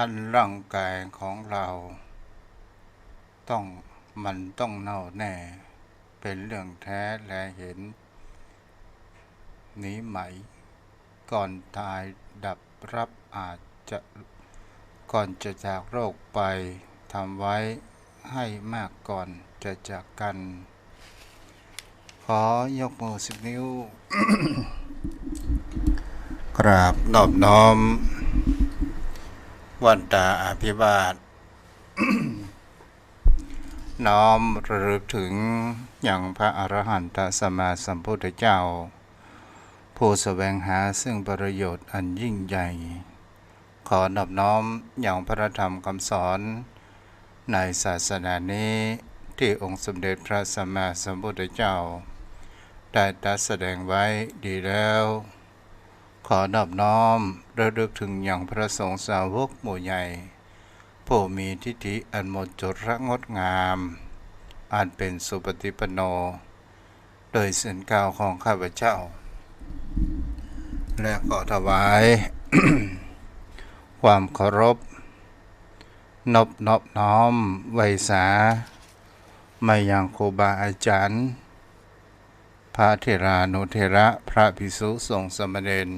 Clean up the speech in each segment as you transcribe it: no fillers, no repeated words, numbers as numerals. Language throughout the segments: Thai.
อันร่างกายของเราต้องมันต้องเน่าแน่เป็นเรื่องแท้และเห็นนี้ไหมก่อนตายดับรับอาจจะก่อนจะจากโรคไปทำไว้ให้มากก่อนจะจากกัน ขอยกมือ10 นิ้ว กราบนอบน้อมวันตาอภิวาท น้อมระลึกถึงอย่างพระอรหันตสัมมาสัมพุทธเจ้าผู้แสวงหาซึ่งประโยชน์อันยิ่งใหญ่ขอนอบน้อมอย่างพระธรรมคำสอนในศาสนานี้ที่องค์สมเด็จพระสัมมาสัมพุทธเจ้าได้ตรัสแสดงไว้ดีแล้วขอนอบน้อมระลึกถึงอย่างพระสงฆ์สาวกหมู่ใหญ่ผู้มีทิฏฐิอันหมดจดระงดงามอันเป็นสุปฏิปันโนโดยเส้นกาวของข้าพเจ้าและขอถวาย ความเคารพนอบน้อมไว้สามายังครูบาอาจารย์พระเถรานุเถระพระภิกษุสงฆ์สามเณร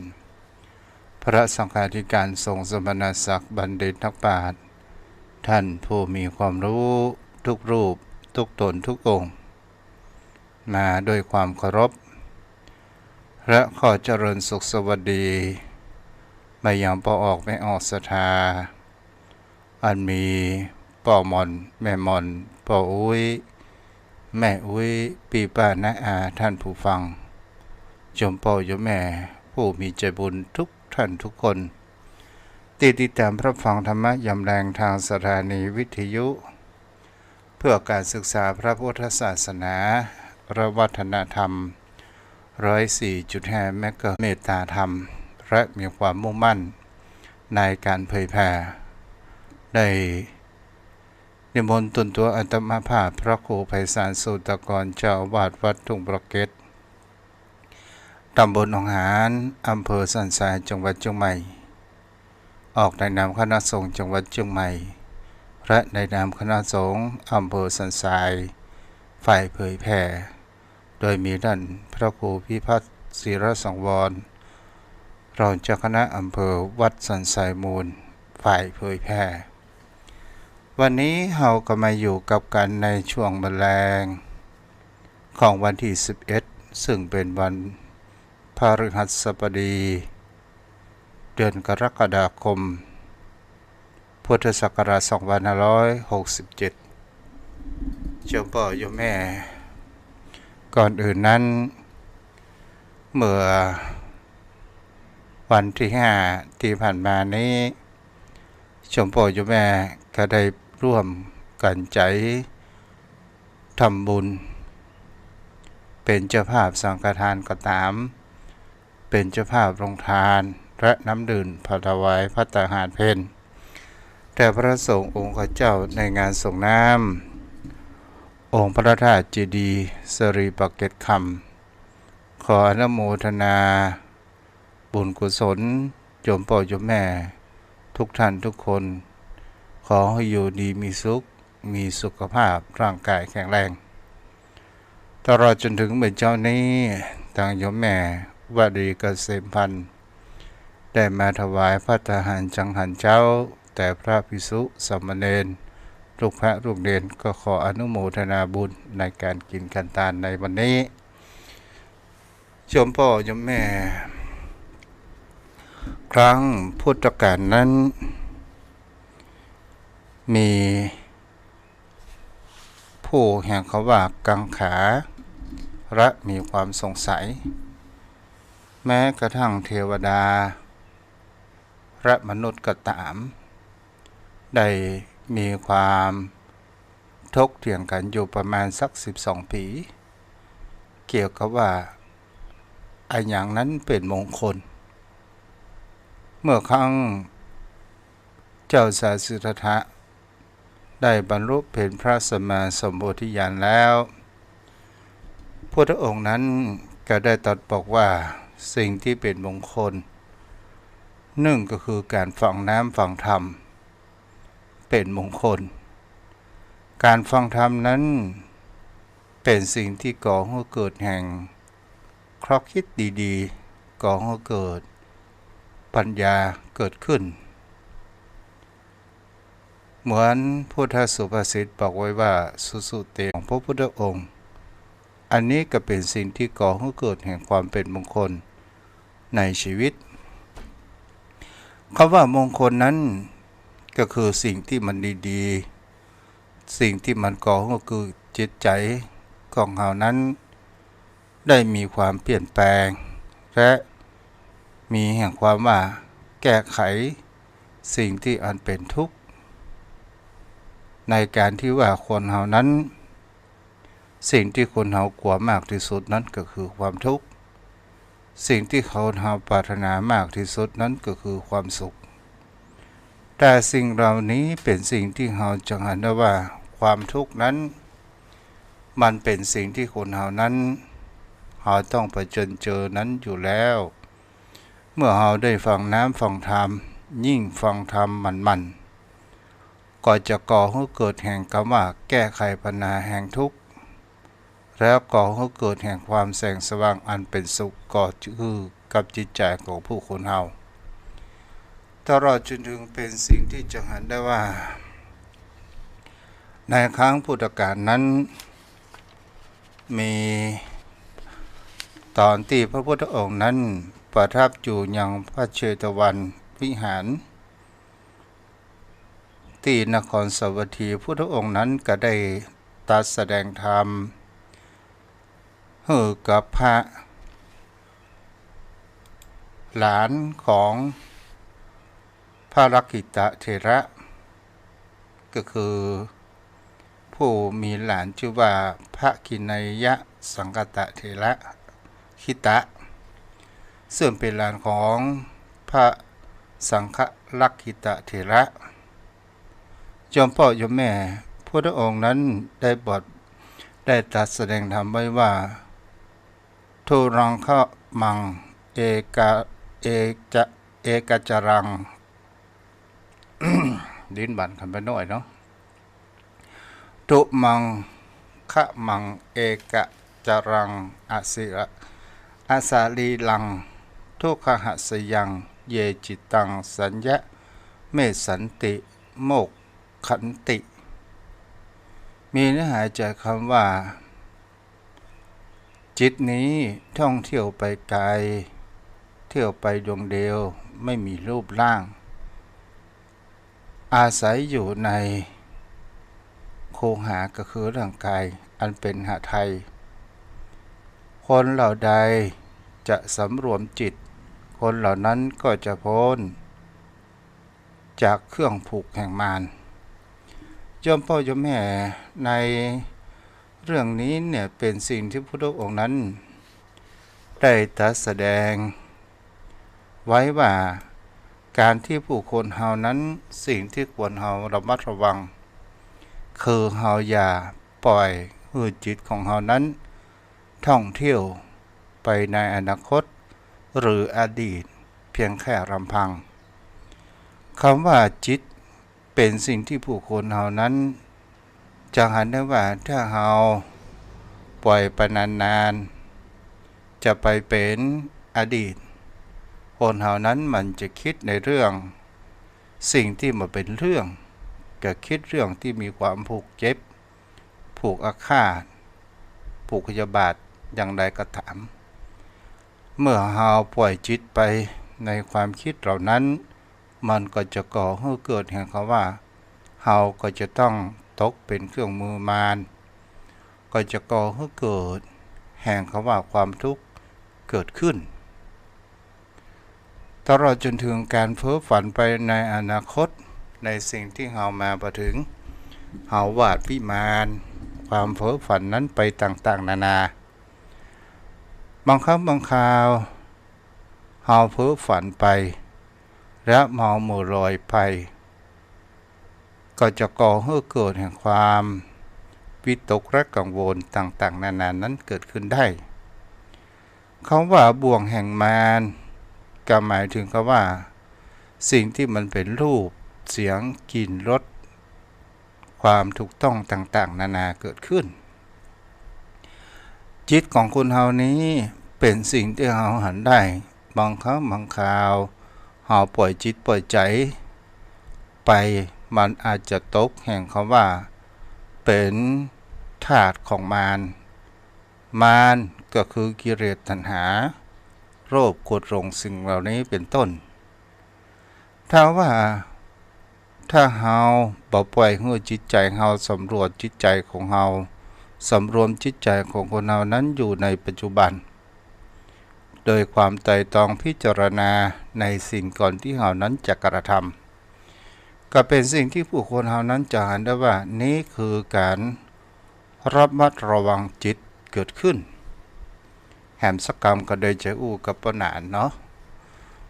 พระสังฆาธิการสงฆ์สมณศักดิ์บัณฑิตนักปราชญ์ท่านผู้มีความรู้ทุกรูปทุกตนทุกองค์มาด้วยความเคารพและขอเจริญสุขสวัสดีมาอย่างปอออกไม่ออกศรัทธาอันมีป่อมอนแม่มอนป่ออุ้ยแม่อุ้ยปีป้าน้าอาท่านผู้ฟังจมป่อยมแม่ผู้มีใจบุญทุกท่านทุกคนติดตามพระฟังธรรมะยามแรงทางสถานีวิทยุเพื่อการศึกษาพระพุทธศาสนาและวัฒนธรรม104.5 เมกะเมตตาธรรมและมีความมุ่งมั่นในการเผยแผ่ได้นิมนต์ตัวอัตมาภาพพระครูไพศาลสุตกรเจ้าอาวาสวัดทุ่งประเกตตำบลหนองหานอำเภอสันทรายจังหวัดเชียงใหม่ออกในนามคณะสงฆ์จังหวัดเชียงใหม่และในนามคณะสงฆ์อำเภอสันทรายฝ่ายเผยแผ่โดยมีท่านพระครูพิพัฒน์ศิรสังวรรองเจ้าคณะอำเภอวัดสันทรายมูลฝ่ายเผยแผ่วันนี้เราก็มาอยู่กับกันในช่วงแมลงของวันที่11ซึ่งเป็นวันพฤหัสบดีเดือนกรกฎาคมพุทธศักราช2567เจ้าพ่อโยมแม่ก่อนอื่นนั้นเมื่อวันที่5ที่ผ่านมานี้ชมพ่อโยมแม่ก็ได้ร่วมกันใจทำบุญเป็นเจ้าภาพสังฆทานก็ตามเป็นเจ้าภาพโรงทานและน้ำดื่มพระถวายพระตาหารเพลแต่พระสงฆ์องค์ข้าเจ้าในงานส่งน้ำองค์พระธาตุเจดีย์สิริปเกตคำขออนุโมทนาบุญกุศลโยมพ่อโยมแม่ทุกท่านทุกคนขอให้อยู่ดีมีสุขมีสุขภาพร่างกายแข็งแรงตลอดจนถึงเมื่อเจ้านี้ทางโยมแม่วดีเกษมพันธ์ได้มาถวายพระทหารจังหันเจ้าแต่พระภิกษุสามเณรลูกพระลูกเนรก็ขออนุโมทนาบุญในการกินขันตานในวันนี้โยมพ่อโยมแม่ครั้งพุทธกาลนั้นมีผู้แห่งเขาว่ากังขาและมีความสงสัยแม้กระทั่งเทวดาและมนุษย์ก็ตามได้มีความถกเถียงกันอยู่ประมาณสัก12 ปีเกี่ยวกับว่าไอ้อย่างนั้นเป็นมงคลเมื่อครั้งเจ้าสาสิทธัตถะได้บรรลุเป็นพระสัมมาสัมโพธิญาณแล้วพระองค์นั้นก็ได้ตรัสบอกว่าสิ่งที่เป็นมงคลหนึ่งก็คือการฟังน้ำฟังธรรม เป็นมงคลการฟังธรรมนั้นเป็นสิ่งที่ก่อให้เกิดแห่งครอบคิดดีๆก่อให้เกิดปัญญาเกิดขึ้นเหมือนพุทธสุภาษิตบอกไว้ว่าสุสุเตของพระพุทธองค์อันนี้ก็เป็นสิ่งที่ก่อให้เกิดแห่งความเป็นมงคลในชีวิตคำว่ามงคลนั้นก็คือสิ่งที่มันดีๆสิ่งที่มันก่อให้เกิดจิตใจของเรานั้นได้มีความเปลี่ยนแปลงและมีแห่งความว่าแก้ไขสิ่งที่อันเป็นทุกข์ในการที่ว่าคนเรานั้นสิ่งที่คนเรากลัวมากที่สุดนั้นก็คือความทุกข์สิ่งที่เราปรารถนามากที่สุดนั้นก็คือความสุขแต่สิ่งเหล่านี้เป็นสิ่งที่เราจะเห็นได้ว่าความทุกข์นั้นมันเป็นสิ่งที่คนเรานั้นเราต้องเผชิญเจอนั้นอยู่แล้วเมื่อเราได้ฟังน้ำฟังธรรมยิ่งฟังธรรมมันก็จะก่อให้เกิดแห่งคำว่าแก้ไขปัญหาแห่งทุกข์แล้วก่อให้เกิดแห่งความแสงสว่างอันเป็นสุขก็คือกับจิตใจของผู้คนเราตลอดจนถึงเป็นสิ่งที่จะเห็นได้ว่าในครั้งพุทธกาลนั้นมีตอนที่พระพุทธองค์นั้นประทับอยู่ยังพระเชตวันวิหารที่นครสาวัตถีพุทธองค์นั้นก็ได้ตรัสแสดงธรรมให้กับพระหลานของพระลักขิตเถระก็คือผู้มีหลานชื่อว่าพระกินัยยะสังคตเถระคิตะซึ่งเป็นหลานของพระสังฆลักขิตเถระจอมพ่อจอมแม่พุทธองค์นั้นได้ตรัสแสดงธรรมไว้ว่าทุรังคะมังเอกจรัง ดิ้นบันคำไปหน่อยเนาะทุมังคะมังเอกจรังอาสาลีลังทุกขหัสยังเยจิตังสัญญะเมสันติโมกขันติมีเนื้อหาใจคำว่าจิตนี้ท่องเที่ยวไปไกลเที่ยวไปดวงเดียวไม่มีรูปร่างอาศัยอยู่ในโครงหาก็คือร่างกายอันเป็นหทัยคนเหล่าใดจะสำรวมจิตคนเหล่านั้นก็จะพ้นจากเครื่องผูกแห่งมารโยมพ่อโยมแม่ในเรื่องนี้เนี่ยเป็นสิ่งที่พระพุทธองค์นั้นได้ตรัสแสดงไว้ว่าการที่ผู้คนเฮานั้นสิ่งที่ควรเฮาระมัดระวังคือเฮาอย่าปล่อยให้จิตของเฮานั้นท่องเที่ยวไปในอนาคตหรืออดีตเพียงแค่ลำพังคำว่าจิตเป็นสิ่งที่ผู้คนเฮานั้นจะเห็นได้ว่าถ้าเฮาปล่อยไปนานๆจะไปเป็นอดีตคนเฮานั้นมันจะคิดในเรื่องสิ่งที่มาเป็นเรื่องก็คิดเรื่องที่มีความผูกเจ็บผูกอาฆาตผูกพยาบาทอย่างใดก็ตามเมื่อเฮาปล่อยจิตไปในความคิดเหล่านั้นมันก็จะก่อให้เกิดแห่งคำว่าเฮาก็จะต้องตกเป็นเครื่องมือมารก็จะก่อให้เกิดแห่งคำว่าความทุกข์เกิดขึ้นตลอดจนถึงการเพ้อฝันไปในอนาคตในสิ่งที่เฮามาประถึงเฮาวาดวิมานความเพ้อฝันนั้นไปต่างๆนานาบางครั้งบางคราวเฮาเพ้อฝันไปและเมาหมู่ลอยไปก็จะก่อให้เกิดแห่งความวิตกและกังวลต่างๆนานานั้นเกิดขึ้นได้คำว่าบ่วงแห่งมารก็หมายถึงคำว่าสิ่งที่มันเป็นรูปเสียงกลิ่นรส ความถูกต้องต่างๆนานาเกิดขึ้นจิตของคุณเฮานี้เป็นสิ่งที่เฮาหันได้บางครั้งบางคราวเฮาปล่อยจิตปล่อยใจไปมันอาจจะตกแห่งคำว่าเป็นทาสของมารก็คือกิเลสตัณหาโลภโกรธหลงสิ่งเหล่านี้เป็นต้นถ้าเฮาบ่ปล่อยให้จิตใจเฮาสำรวจจิตใจของเฮาสำรวมจิตใจของคนเฮานั้นอยู่ในปัจจุบันโดยความไตร่ตรองพิจารณาในสิ่งก่อนที่เฮานั้นจะกระทำก็เป็นสิ่งที่ผู้คนเฮานั้นจะเห็นได้ว่านี้คือการระมัดระวังจิตเกิดขึ้นแหมสักกรรมก็ได้จะอู้กับปนานเนาะ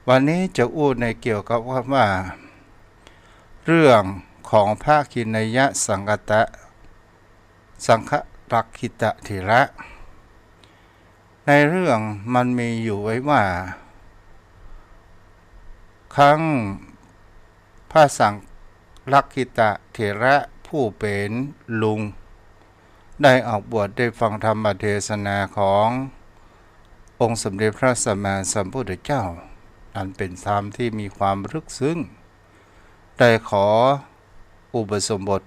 วันนี้จะอู้ในเกี่ยวกับว่าเรื่องของพระคินยสังฆรักขิตเถระในเรื่องมันมีอยู่ไว้ว่าครั้งพระสังฆรักขิตเถระผู้เป็นลุงได้ออกบวชได้ฟังธรรมเทศนาขององค์สมเด็จพระสัมมาสัมพุทธเจ้าอันเป็นธรรมที่มีความลึกซึ้งได้ขออุปสมบท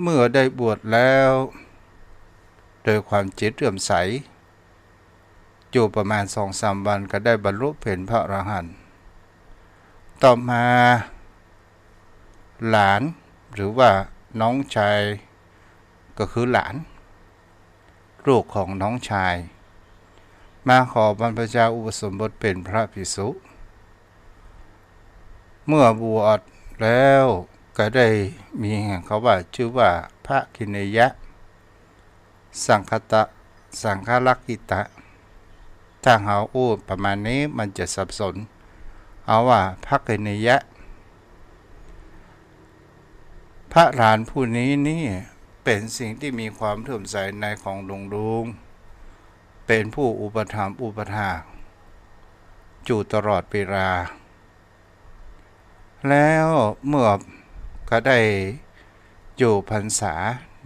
เมื่อได้บวชแล้วโดยความจิตเลื่อมใสอยู่ประมาณ 2-3 วันก็ได้บรรลุเป็นพระอรหันต์ต่อมาหลานหรือว่าน้องชายก็คือหลานลูกของน้องชายมาขอบรรพชาอุปสมบทเป็นพระภิกษุเมื่อบวชแล้วก็ได้มีเขาว่าชื่อว่าพระคินยสังฆรักขิตะถ้าเขาอู้ประมาณนี้มันจะสับสนเอาว่าพระคินยพระหลานผู้นี้นี่เป็นสิ่งที่มีความเลื่อมใสในของหลวงลุงเป็นผู้อุปถัมภ์อุปถากอยู่ตลอดเวลาแล้วเมื่อก็ได้อยู่พรรษา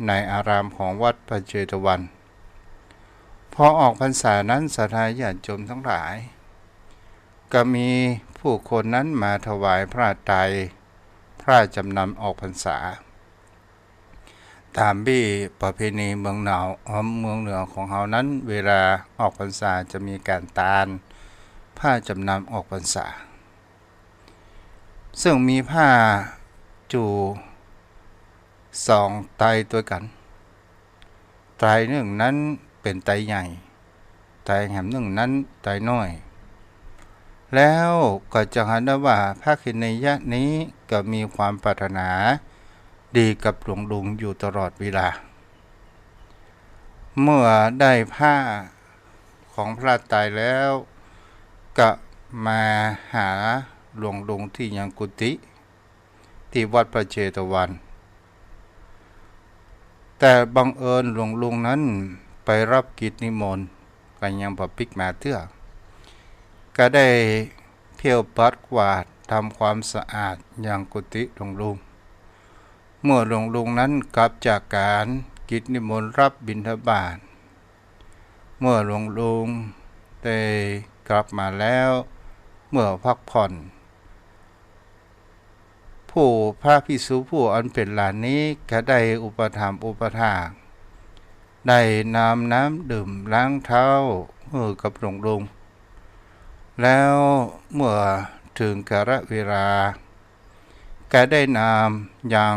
ในอารามของวัดปัจเจตวันพอออกพรรษานั้นศรัทธาญาติโยมทั้งหลายก็มีผู้คนนั้นมาถวายพระไตรพระจำนำออกพรรษาตามบี้ประเพณีเมืองเหนือของเขานั้นเวลาออกพรรษาจะมีการตาลผ้าจำนำออกพรรษาซึ่งมีผ้าจู2 ไตรตัวกันไตรหนึ่งนั้นเป็นไตรใหญ่ไตรแหมหนึ่งนั้นไตรน้อยแล้วก็จะเห็นได้ว่าพระคินยะนี้ก็มีความปรารถนาดีกับหลวงลุงอยู่ตลอดเวลาเมื่อได้ผ้าของพระไตรแล้วก็มาหาหลวงลุงที่ยังกุฏิที่วัดปัจเจตวันแต่บังเอิญหลวงลุงนั้นไปรับกิจนิมนต์กันยังพระปิกมาเตื้อก็ได้เที่ยวปัดกวาดทำความสะอาดยังกุฏิหลวงลุงเมื่อหลวงลุงนั้นกลับจากการกิจนิมนต์รับบิณฑบาตเมื่อหลวงลุงได้กลับมาแล้วเมื่อพักผ่อนผู้พระภิกษุผู้อันเป็นหลานนี้ก็ได้อุปถัมภ์อุปถากได้นำน้ำดื่มล้างเท้ามือกับหลวงลุงแล้วเมื่อถึงกาลเวลาก็ได้นำยัง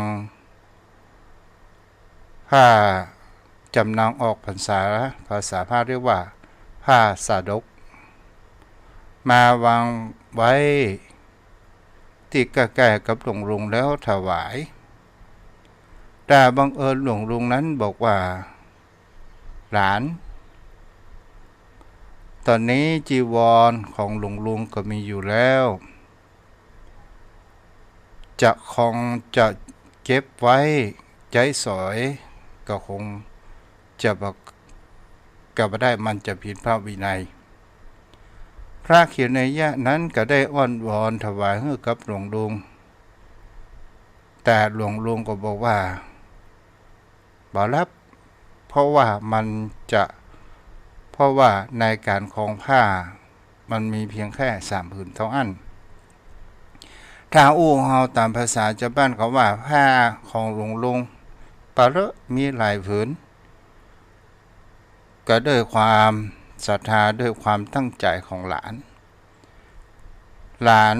ผ้าจำนำออกพรรษาภาษาพาเรียกว่าผ้าสาดกมาวางไว้ที่ใกล้ๆกับหลวงลุงแล้วถวายแต่บังเอิญหลวงลุงนั้นบอกว่าหลานตอนนี้จีวรของหลวงลุงก็มีอยู่แล้วจะเก็บไว้ใจสอยก็คงจะก็ไม่ได้มันจะผิดพระวินัยพระคินยะนั้นก็ได้อ้อนวอนถวายให้กับหลวงลุง แต่หลวงลุงก็บอกว่าบ่รับเพราะว่าในการคลองผ้ามันมีเพียงแค่3 ผืนเท่านั้นถ้าอู้เฮาตามภาษาชาวบ้านเขาว่าผ้าของหลวงลุงปะเลอะมีหลายผืนก็ด้วยความศรัทธาด้วยความตั้งใจของหลาน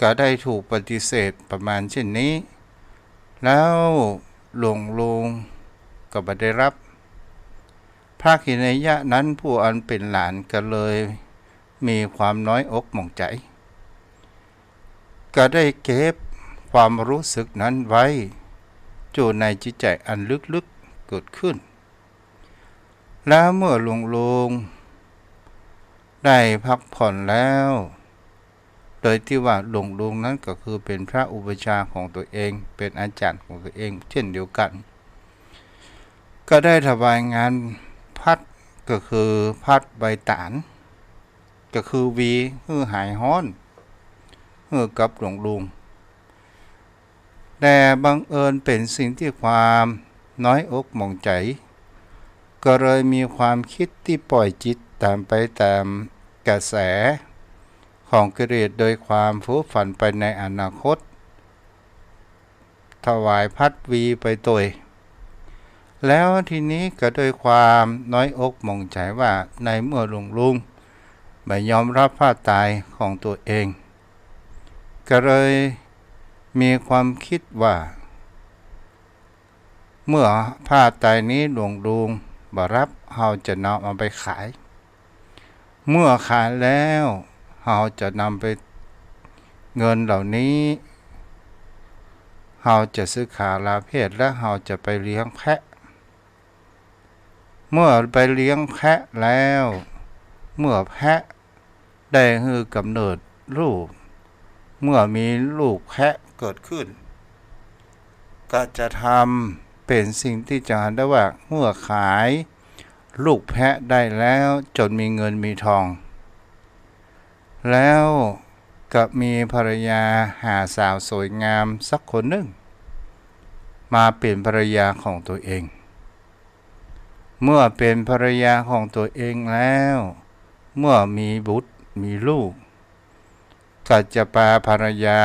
ก็ได้ถูกปฏิเสธประมาณเช่นนี้แล้วหลวงลุงก็บ่ได้รับพระขินยะนั้นผู้อันเป็นหลานก็เลยมีความน้อยอกหม่องใจก็ได้เก็บความรู้สึกนั้นไว้อยู่ในจิตใจอันลึกๆเกิดขึ้นแล้วเมื่อหลวงลุงได้พักผ่อนแล้วโดยที่ว่าหลวงลุงนั้นก็คือเป็นพระอุปชฌาย์ของตัวเองเป็นอาจารย์ของตัวเองเช่นเดียวกันก็ได้ถวายงานพัดก็คือพัดใบตาลก็คือวีหายฮ้อนกับหลวงลุงแต่บังเอิญเป็นสิ่งที่ความน้อยอกหม่องใจก็เลยมีความคิดที่ปล่อยจิตตามไปตามกระแสของกิเลสโดยความฟุ้งฝันไปในอนาคตถวายพัดวีไปตัวแล้วทีนี้ก็โดยความน้อยอกหม่องใจว่าในเมื่อหลวงลุงไม่ยอมรับผ้าตายของตัวเองก็เลยมีความคิดว่าเมื่อผ้าตายนี้หลวงลุงบ่รับเฮาจะนำเอาไปขายเมื่อขายแล้วเฮาจะนำไปเงินเหล่านี้เฮาจะซื้อขาลาเพศและเฮาจะไปเลี้ยงแพะเมื่อไปเลี้ยงแพะแล้วเมื่อแพะได้กำเนิดลูกเมื่อมีลูกแพะเกิดขึ้นก็จะทำเป็นสิ่งที่จะได้ว่าเมื่อขายลูกแพะได้แล้วจนมีเงินมีทองแล้วก็มีภรรยาหาสาวสวยงามสักคนหนึ่งมาเป็นภรรยาของตัวเองเมื่อเป็นภรรยาของตัวเองแล้วเมื่อมีบุตรมีลูกก็จะพาภรรยา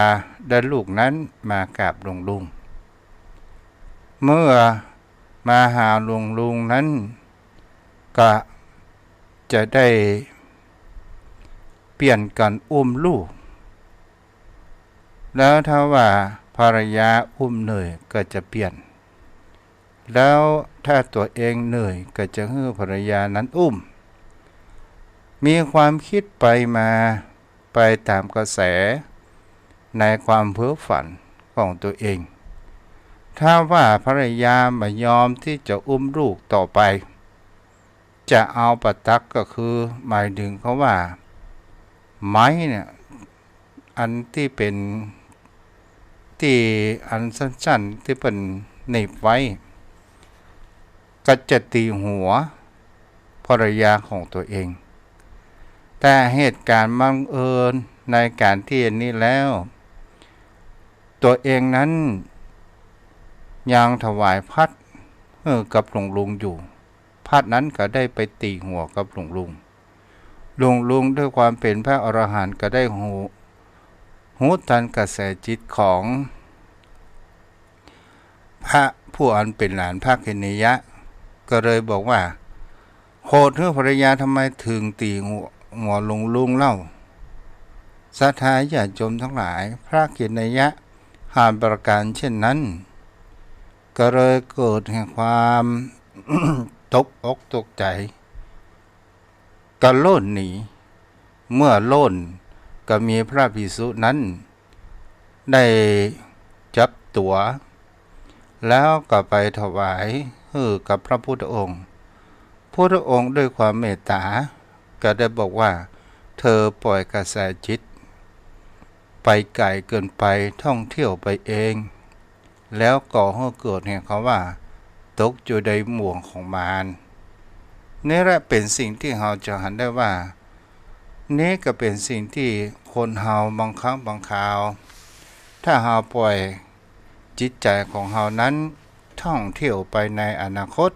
และลูกนั้นมากราบหลวงลุงเมื่อมาหาหลวงลุงนั้นก็จะได้เปลี่ยนกันอุ้มลูกแล้วถ้าว่าภรรยาอุ้มเหนื่อยก็จะเปลี่ยนแล้วถ้าตัวเองเหนื่อยก็จะให้ภรรยานั้นอุ้มมีความคิดไปมาไปตามกระแสในความเพ้อฝันของตัวเองถ้าว่าภรรยาไม่ยอมที่จะอุ้มลูกต่อไปจะเอาปัตตักก็คือหมายถึงเขาว่าไม้เนี่ยอันที่เป็นที่อันสั้นๆที่เป็นหนีบไว้ก็จะตีหัวภรรยาของตัวเองแต่เหตุการณ์บังเอิญในการที่นี้แล้วตัวเองนั้นยังถวายพัดกับหลวงลุงอยู่พัดนั้นก็ได้ไปตีหัวกับหลวงลุงด้วยความเป็นพระอรหันต์ก็ได้หูทันกระแสจิตของพระผู้อันเป็นหลานพระขินยะก็เลยบอกว่าโคตรภรรยาทำไมถึงตีหัวหลวงลุงเล่าศรัทธาญาติโยมทั้งหลายพระขินยะหานประการเช่นนั้นก็เลยเกิดแห่งความ ตกอกตกใจก็โล่นหนีเมื่อโล่นก็มีพระภิกษุนั้นได้จับตัวแล้วก็ไปถวายกับพระพุทธองค์พระองค์ด้วยความเมตตาก็ได้บอกว่าเธอปล่อยกระแสจิตไปไกลเกินไปท่องเที่ยวไปเองแล้วก่อให้เกิดแห่งเขาว่าตกอยู่ในหม่วงของมารนี่แหละเป็นสิ่งที่เราจะเห็นได้ว่านี่ก็เป็นสิ่งที่คนเราบางครั้งบางคราวถ้าเราปล่อย จิตใจของเฮานั้นท่องเที่ยวไปในอนาคต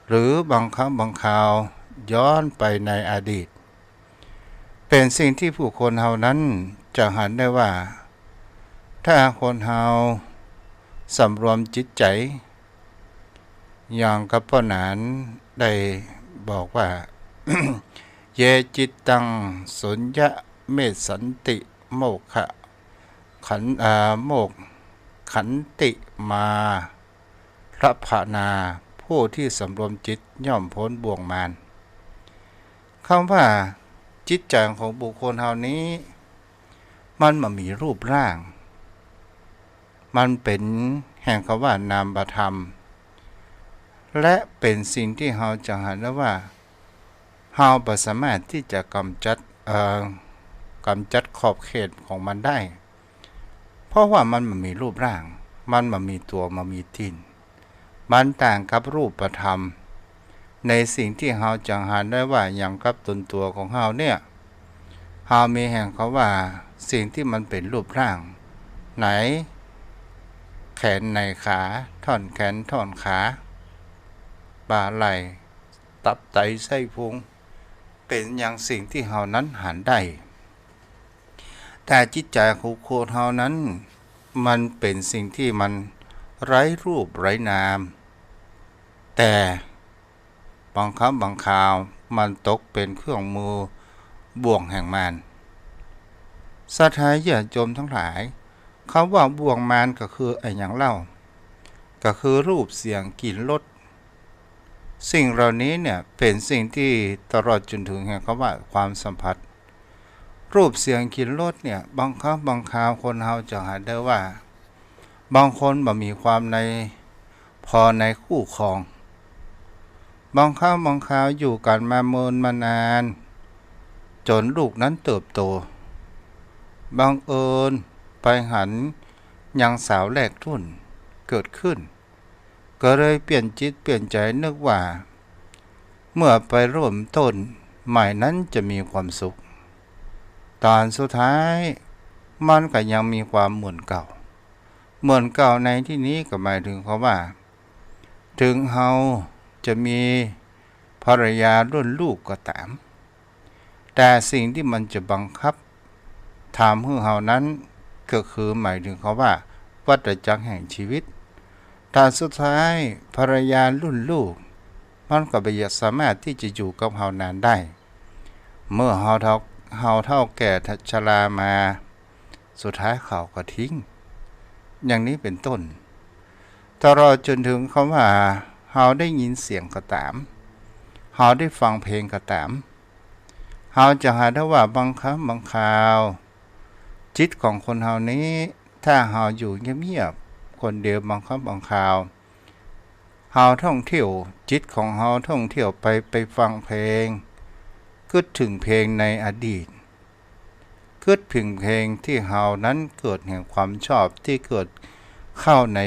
หรือบางครั้งบางคราวย้อนไปในอดีตเป็นสิ่งที่ผู้คนเฮานั้นจะหันได้ว่าถ้าคนเฮาสำรวมจิตใจอย่างกับพ่อหนานได้บอกว่า เยจิตตังสุญญะเมสันติโมขะโมกขันติมาระภานาผู้ที่สำรวมจิตย่อมพ้นบ่วงมารคำว่าจิตใจของบุคคลเฮานี้มันบ่มีรูปร่างมันเป็นแห่งคำว่านามธรรมและเป็นสิ่งที่เฮาจะหันได้ว่าเฮาบ่สามารถที่จะกำจัดขอบเขตของมันได้เพราะว่ามันบ่มีรูปร่างมันบ่มีตัวมันมีทินมันต่างกับรูปธรรมในสิ่งที่เฮาจะหันได้ว่าอย่างกับตนตัวของเฮาเนี่ยเฮามีแห่งเขาว่าสิ่งที่มันเป็นรูปร่างไหนแขนในขาท่อนแขนท่อนขาบ่าไหล่ตับไตไส้พุงเป็นอย่างสิ่งที่เฮานั้นหันได้แต่จิตใจของคนเฮานั้นมันเป็นสิ่งที่มันไร้รูปไร้นามแต่บางครั้งบางคราวมันตกเป็นเครื่องมือบ่วงแห่งมารศรัทธาญาติโยมทั้งหลายคำว่าบ่วงมารก็คือไอ้หยังเล่าก็คือรูปเสียงกลิ่นรสสิ่งเหล่านี้เนี่ยเป็นสิ่งที่ตลอดจนถึงแห่งคำว่าความสัมผัสรูปเสียงกลิ่นรสเนี่ยบางครั้งบางคราวคนเฮาจะหาได้ว่าบางคนบ่มีความพอในคู่ครองบางครั้งบางคราวอยู่กันมาเมินมานานจนลูกนั้นเติบโตบังเอิญไปหันยังสาวแรกรุ่นเกิดขึ้นก็เลยเปลี่ยนจิตเปลี่ยนใจนึกว่าเมื่อไปร่วมต้นใหม่นั้นจะมีความสุขตอนสุดท้ายมันก็ยังมีความเหมือนเก่าในที่นี้ก็หมายถึงเขาว่าถึงเฮาจะมีภรรยารุ่นลูกก็ตามแต่สิ่งที่มันจะบังคับทำให้เฮานั้นก็คือหมายถึงเขาว่าวัฏจักรแห่งชีวิตแต่สุดท้ายภรรยารุ่นลูกมันก็ไม่สามารถที่จะอยู่กับเฮานานได้เมื่อเฮาเท่าแก่ชรามาสุดท้ายเขาก็ทิ้งอย่างนี้เป็นต้นตลอดจนถึงคำว่าเฮาได้ยินเสียงก็ตามเฮาได้ฟังเพลงก็ตามเฮาจะหาได้ว่าบางครั้งบางคราวจิตของคนเฮานี้ถ้าเฮาอยู่เงียบๆคนเดียวบางครั้งบางคราวเฮาท่องเที่ยวจิตของเฮาท่องเที่ยวไปฟังเพลงคิดถึงเพลงในอดีตคิดถึงเพลงที่เฮานั้นเกิดแห่งความชอบที่เกิดเข้าใน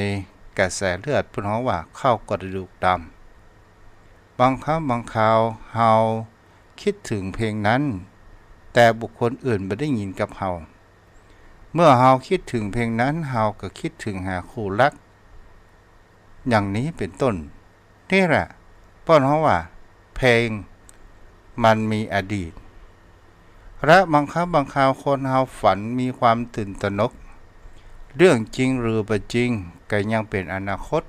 กระแสเลือดเพิ่นเฮาว่าเข้ากระดูกดำบางครั้งบางคราวเฮาคิดถึงเพลงนั้นแต่บุคคลอื่นไม่ได้ยินกับเฮาเมื่อเฮาคิดถึงเพลงนั้นเฮาก็คิดถึงหาคู่รักอย่างนี้เป็นต้นนี่แหละเพราะเฮาว่าเพลงมันมีอดีตและบางครั้งบางคราวคนเฮาฝันมีความตื่นตระหนกเรื่องจริงหรือบ่จริงก็ยังเป็นอนาคต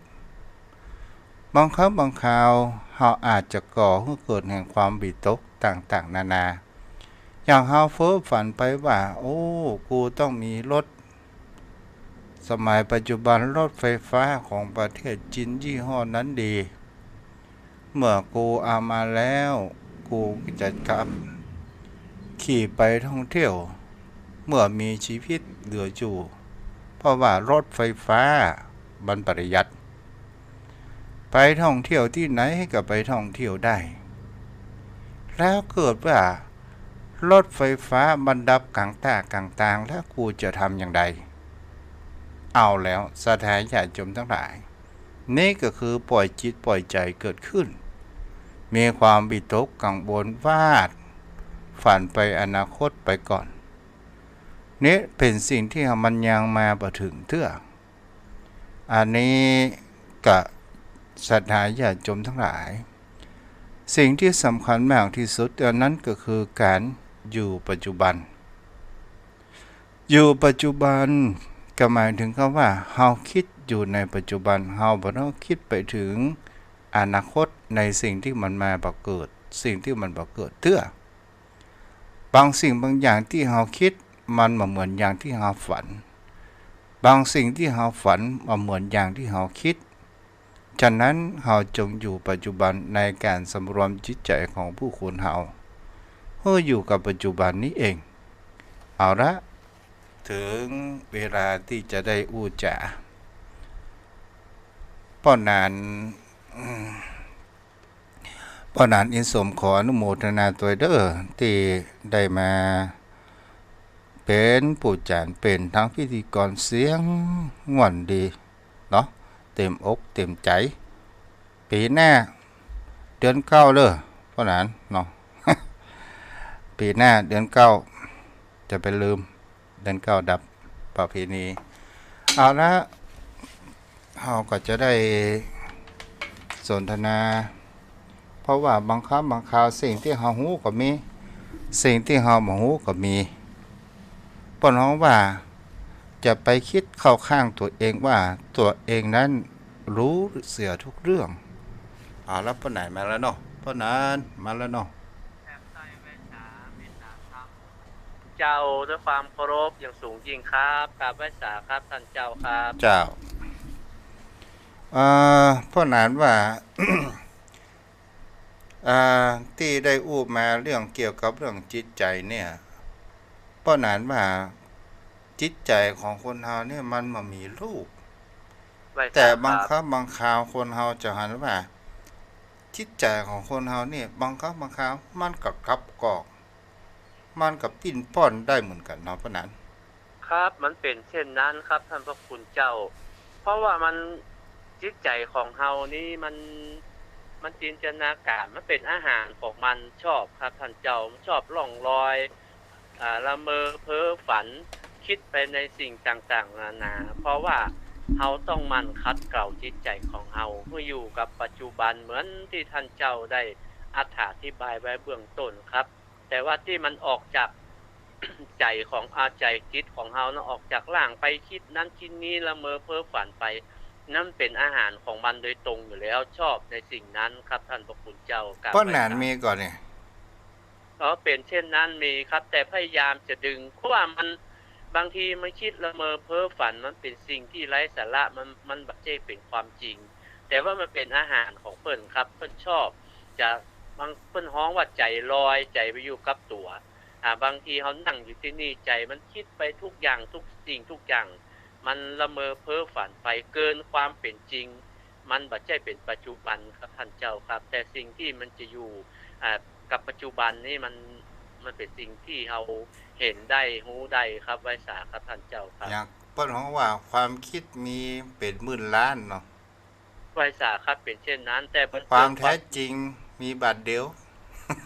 บางครั้งบางคราวเฮาอาจจะก่อให้เกิดแห่งความวิตกต่างๆนานาอย่างเฮาเฟ้อฝันไปว่าโอ้กูต้องมีรถสมัยปัจจุบันรถไฟฟ้าของประเทศจีนยี่ห้อนั้นดีเมื่อกูเอามาแล้วกูจะกลับขี่ไปท่องเที่ยวเมื่อมีชีวิตเหลืออยู่เพราะว่ารถไฟฟ้ามันประหยัดไปท่องเที่ยวที่ไหนก็ไปท่องเที่ยวได้แล้วเกิดว่ารถไฟฟ้ามันดับกลางต่างแล้วกูจะทำอย่างไรเอาแล้วศรัทธาญาติโยมทั้งหลายนี่ก็คือปล่อยจิตปล่อยใจเกิดขึ้นมีความวิตกกังวลวาดฝันไปอนาคตไปก่อนนี่เป็นสิ่งที่มันยังมาบ่ถึงเทื่อ อันนี้กับศรัทธาญาติโยมทั้งหลายสิ่งที่สำคัญมากที่สุดอันนั้นก็คือการอยู่ปัจจุบันอยู่ปัจจุบันก็หมายถึงคำว่าเฮาคิดอยู่ในปัจจุบันเฮาบ่ต้องคิดไปถึงอนาคตในสิ่งที่มันมาบังเกิดสิ่งที่มันบังเกิดเตื้อบางสิ่งบางอย่างที่เฮาคิดมันบ่เหมือนอย่างที่เฮาฝันบางสิ่งที่เฮาฝันบ่เหมือนอย่างที่เฮาคิดฉะนั้นเฮาจงอยู่ปัจจุบันในการสำรวมจิตใจของผู้คนเฮาเพื่ออยู่กับปัจจุบันนี้เองเอาละถึงเวลาที่จะได้อู้จาป้อนานอินสมขออนุโมทนาตัวเด้อที่ได้มาเป็นผู้จารเป็นทั้งพิธีกรเสียงง่วนดีเนาะเต็มอกเต็มใจปีหน้าเดือนเก้าเลยป้อนานเนาะ ปีหน้าเดือนเก้าจะไปลืมเดือนเก้าดับประเพณีเอาละเราก็จะได้สนทนาเพราะว่าบางครั้งบางคราวสิ่งที่เราหูก็มีสิ่งที่เราบ่หูก็มีป้อนน้องว่าจะไปคิดเข้าข้างตัวเองว่าตัวเองนั้นรู้เสียทุกเรื่องเอาละป้อนไหนมาแล้วเนาะป้อนนั้นมาแล้วเนาะเจ้าด้วยความเคารพอย่างสูงยิ่งครับกราบไหว้สาครับท่านเจ้าครับ เจ้าพ่อนานว่า ที่ได้อู้มาเรื่องเกี่ยวกับเรื่องจิตใจเนี่ยพ่อนานว่าจิตใจของคนเฮาเนี่ยมันบ่มีรูปแต่บางครั้งบางคราวคนเฮาจะหันว่าจิตใจของคนเฮาเนี่ยบางครั้งบางคราวมันก็กลับกอกมันก็ปิ้นป้อนได้เหมือนกันเนาะพ่อนานครับมันเป็นเช่นนั้นครับท่านพระคุณเจ้าเพราะว่ามันจิตใจของเฮานี่มันจินตนาการมันเป็นอาหารของมันชอบครับท่านเจ้าชอบล่องลอยละเมอเพ้อฝันคิดไปในสิ่งต่างๆนานาเพราะว่าเฮาต้องมันคัดเกลาจิตใจของเฮาเพื่ออยู่กับปัจจุบันเหมือนที่ท่านเจ้าได้อธิบายไว้เบื้องต้นครับแต่ว่าที่มันออกจาก ใจของใจจิตของเฮานะออกจากร่างไปคิดนั้นคิดนี้ละเมอเพ้อฝันไปนั่นเป็นอาหารของมันโดยตรงอยู่แล้วชอบในสิ่งนั้นครับท่านพระคุณเจ้าครับป้อนานมีก่อนเนี่ยเป็นเช่นนั้นมีครับแต่พยายามจะดึงเพราะว่ามันบางทีมันคิดละเมอเพ้อฝันมันเป็นสิ่งที่ไร้สาระมันบ่ใช่เป็นความจริงแต่ว่ามันเป็นอาหารของเพิ่นครับเพิ่นชอบจะบางเพิ่นฮ้องว่าใจลอยใจไปอยู่กับตัวบางทีเฮานั่งอยู่ที่นี่ใจมันคิดไปทุกอย่างทุกสิ่งทุกอย่างมันละเมอเพ้อฝันไปเกินความเป็นจริงมันบ่ใช่เป็นปัจจุบันครับท่านเจ้าครับแต่สิ่งที่มันจะอยู่กับปัจจุบันนี่มันเป็นสิ่งที่เฮาเห็นได้รู้ได้ครับไว้สาครับท่านเจ้าครับอย่างเปิ้นฮ้องว่าความคิดมีเป็นหมื่นล้านเนาะไว้สาครับเป็นเช่นนั้นแต่ความแท้จริงมีบาทเดียว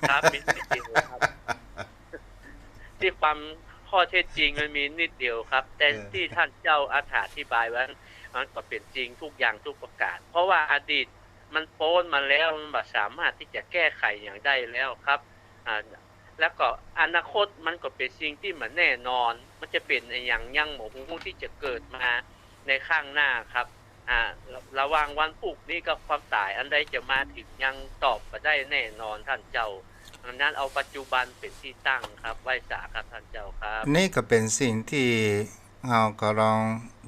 ครับมีนิดเดียวครับที่ความข้อเท็จจริงมันมีนิดเดียวครับแต่ที่ท่านเจ้าอธิบายไว้มันก็เป็นจริงทุกอย่างทุกประการเพราะว่าอดีตมันโพ้นมาแล้วมันบ่สามารถที่จะแก้ไขอย่างได้แล้วครับแล้วก็อนาคตมันก็เป็นสิ่งที่มันแน่นอนมันจะเป็นอย่างยังบ่ฮู้ที่จะเกิดมาในข้างหน้าครับระหว่างวันพรุ่งนี้กับความตายอันใดจะมาถึงยังตอบบ่ได้แน่นอนท่านเจ้าดังนั้นเอาปัจจุบันเป็นที่ตั้งครับไว้สาครับท่านเจ้าครับนี่ก็เป็นสิ่งที่เราก็ลอง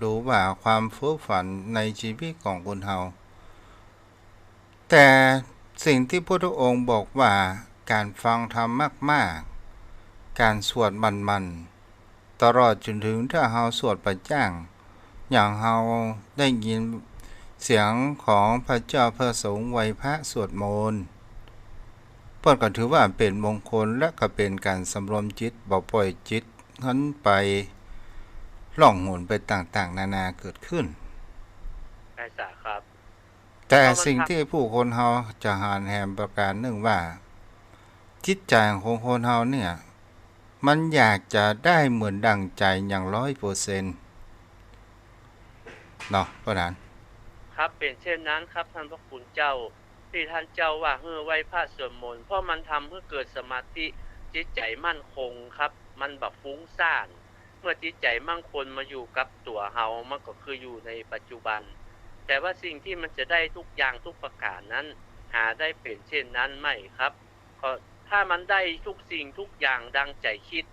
ดูว่าความใฝ่ฝันในชีวิตของคนเฮาแต่สิ่งที่พระพุทธองค์บอกว่าการฟังธรรมมากๆการสวดมันๆตลอดจนถึงถ้าเฮาสวดประจ้างอย่างเฮาได้ยินเสียงของพระเจ้าพระสงฆ์ไหว้พระสวดมนต์เพิ่นก็ถือว่าเป็นมงคลและก็เป็นการสำรวมจิตบ่ปล่อยจิตนั้นไปล่องหนไปต่างๆนานาเกิดขึ้นไว้สาครับแต่สิ่งที่ผู้คนเฮาจะหานแหมประการหนึ่งว่าจิตใจของคนเฮาเนี่ยมันอยากจะได้เหมือนดั่งใจอย่าง 100% เนาะเพราะนั้น ครับเป็นเช่นนั้นครับท่านพระคุณเจ้าที่ท่านเจ้าว่าไหว้พระสวดมนต์เพราะมันทำให้เกิดสมาธิจิตใจมั่นคงครับมันแบบฟุ้งซ่านเมื่อจิตใจมั่นคงมาอยู่กับตัวเฮามันก็คืออยู่ในปัจจุบันแต่ว่าสิ่งที่มันจะได้ทุกอย่างทุกประการนั้นหาได้เป็นเช่นนั้นไม่ครับก็ถ้ามันได้ทุกสิ่งทุกอย่างดังใจคิด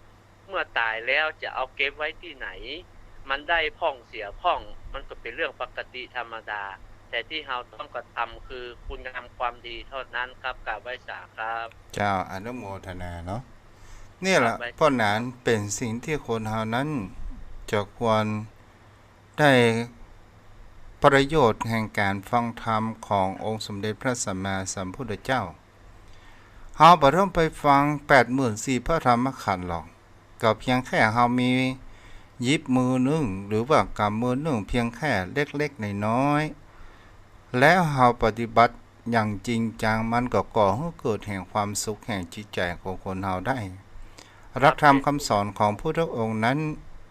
เมื่อตายแล้วจะเอาเก็บไว้ที่ไหนมันได้พ่องเสียพ่องมันก็เป็นเรื่องปกติธรรมดาแต่ที่เราต้องกระทำคือคุณงามความดีเท่านั้นครับกราบไหว้สาครับ เจ้าอนุโมทนาเนาะนี่แหละครับ เพราะนั้นเป็นสิ่งที่คนเฮานั้นจะควรได้ประโยชน์แห่งการฟังธรรมขององค์สมเด็จพระสัมมาสัมพุทธเจ้าเฮาบ่ต้องไปฟัง 84,000 พระธรรมขันธ์หรอกก็เพียงแค่เฮามีหยิบมือหนึงหรือว่ากำมือหนึงเพียงแค่เล็กๆน้อยๆแล้วเฮาปฏิบัติอย่างจริงจังมันก็ก่อให้เกิดแห่งความสุขแห่งจิตใจของคนเฮาได้หลักธรรมคำสอนของพระพุทธองค์นั้น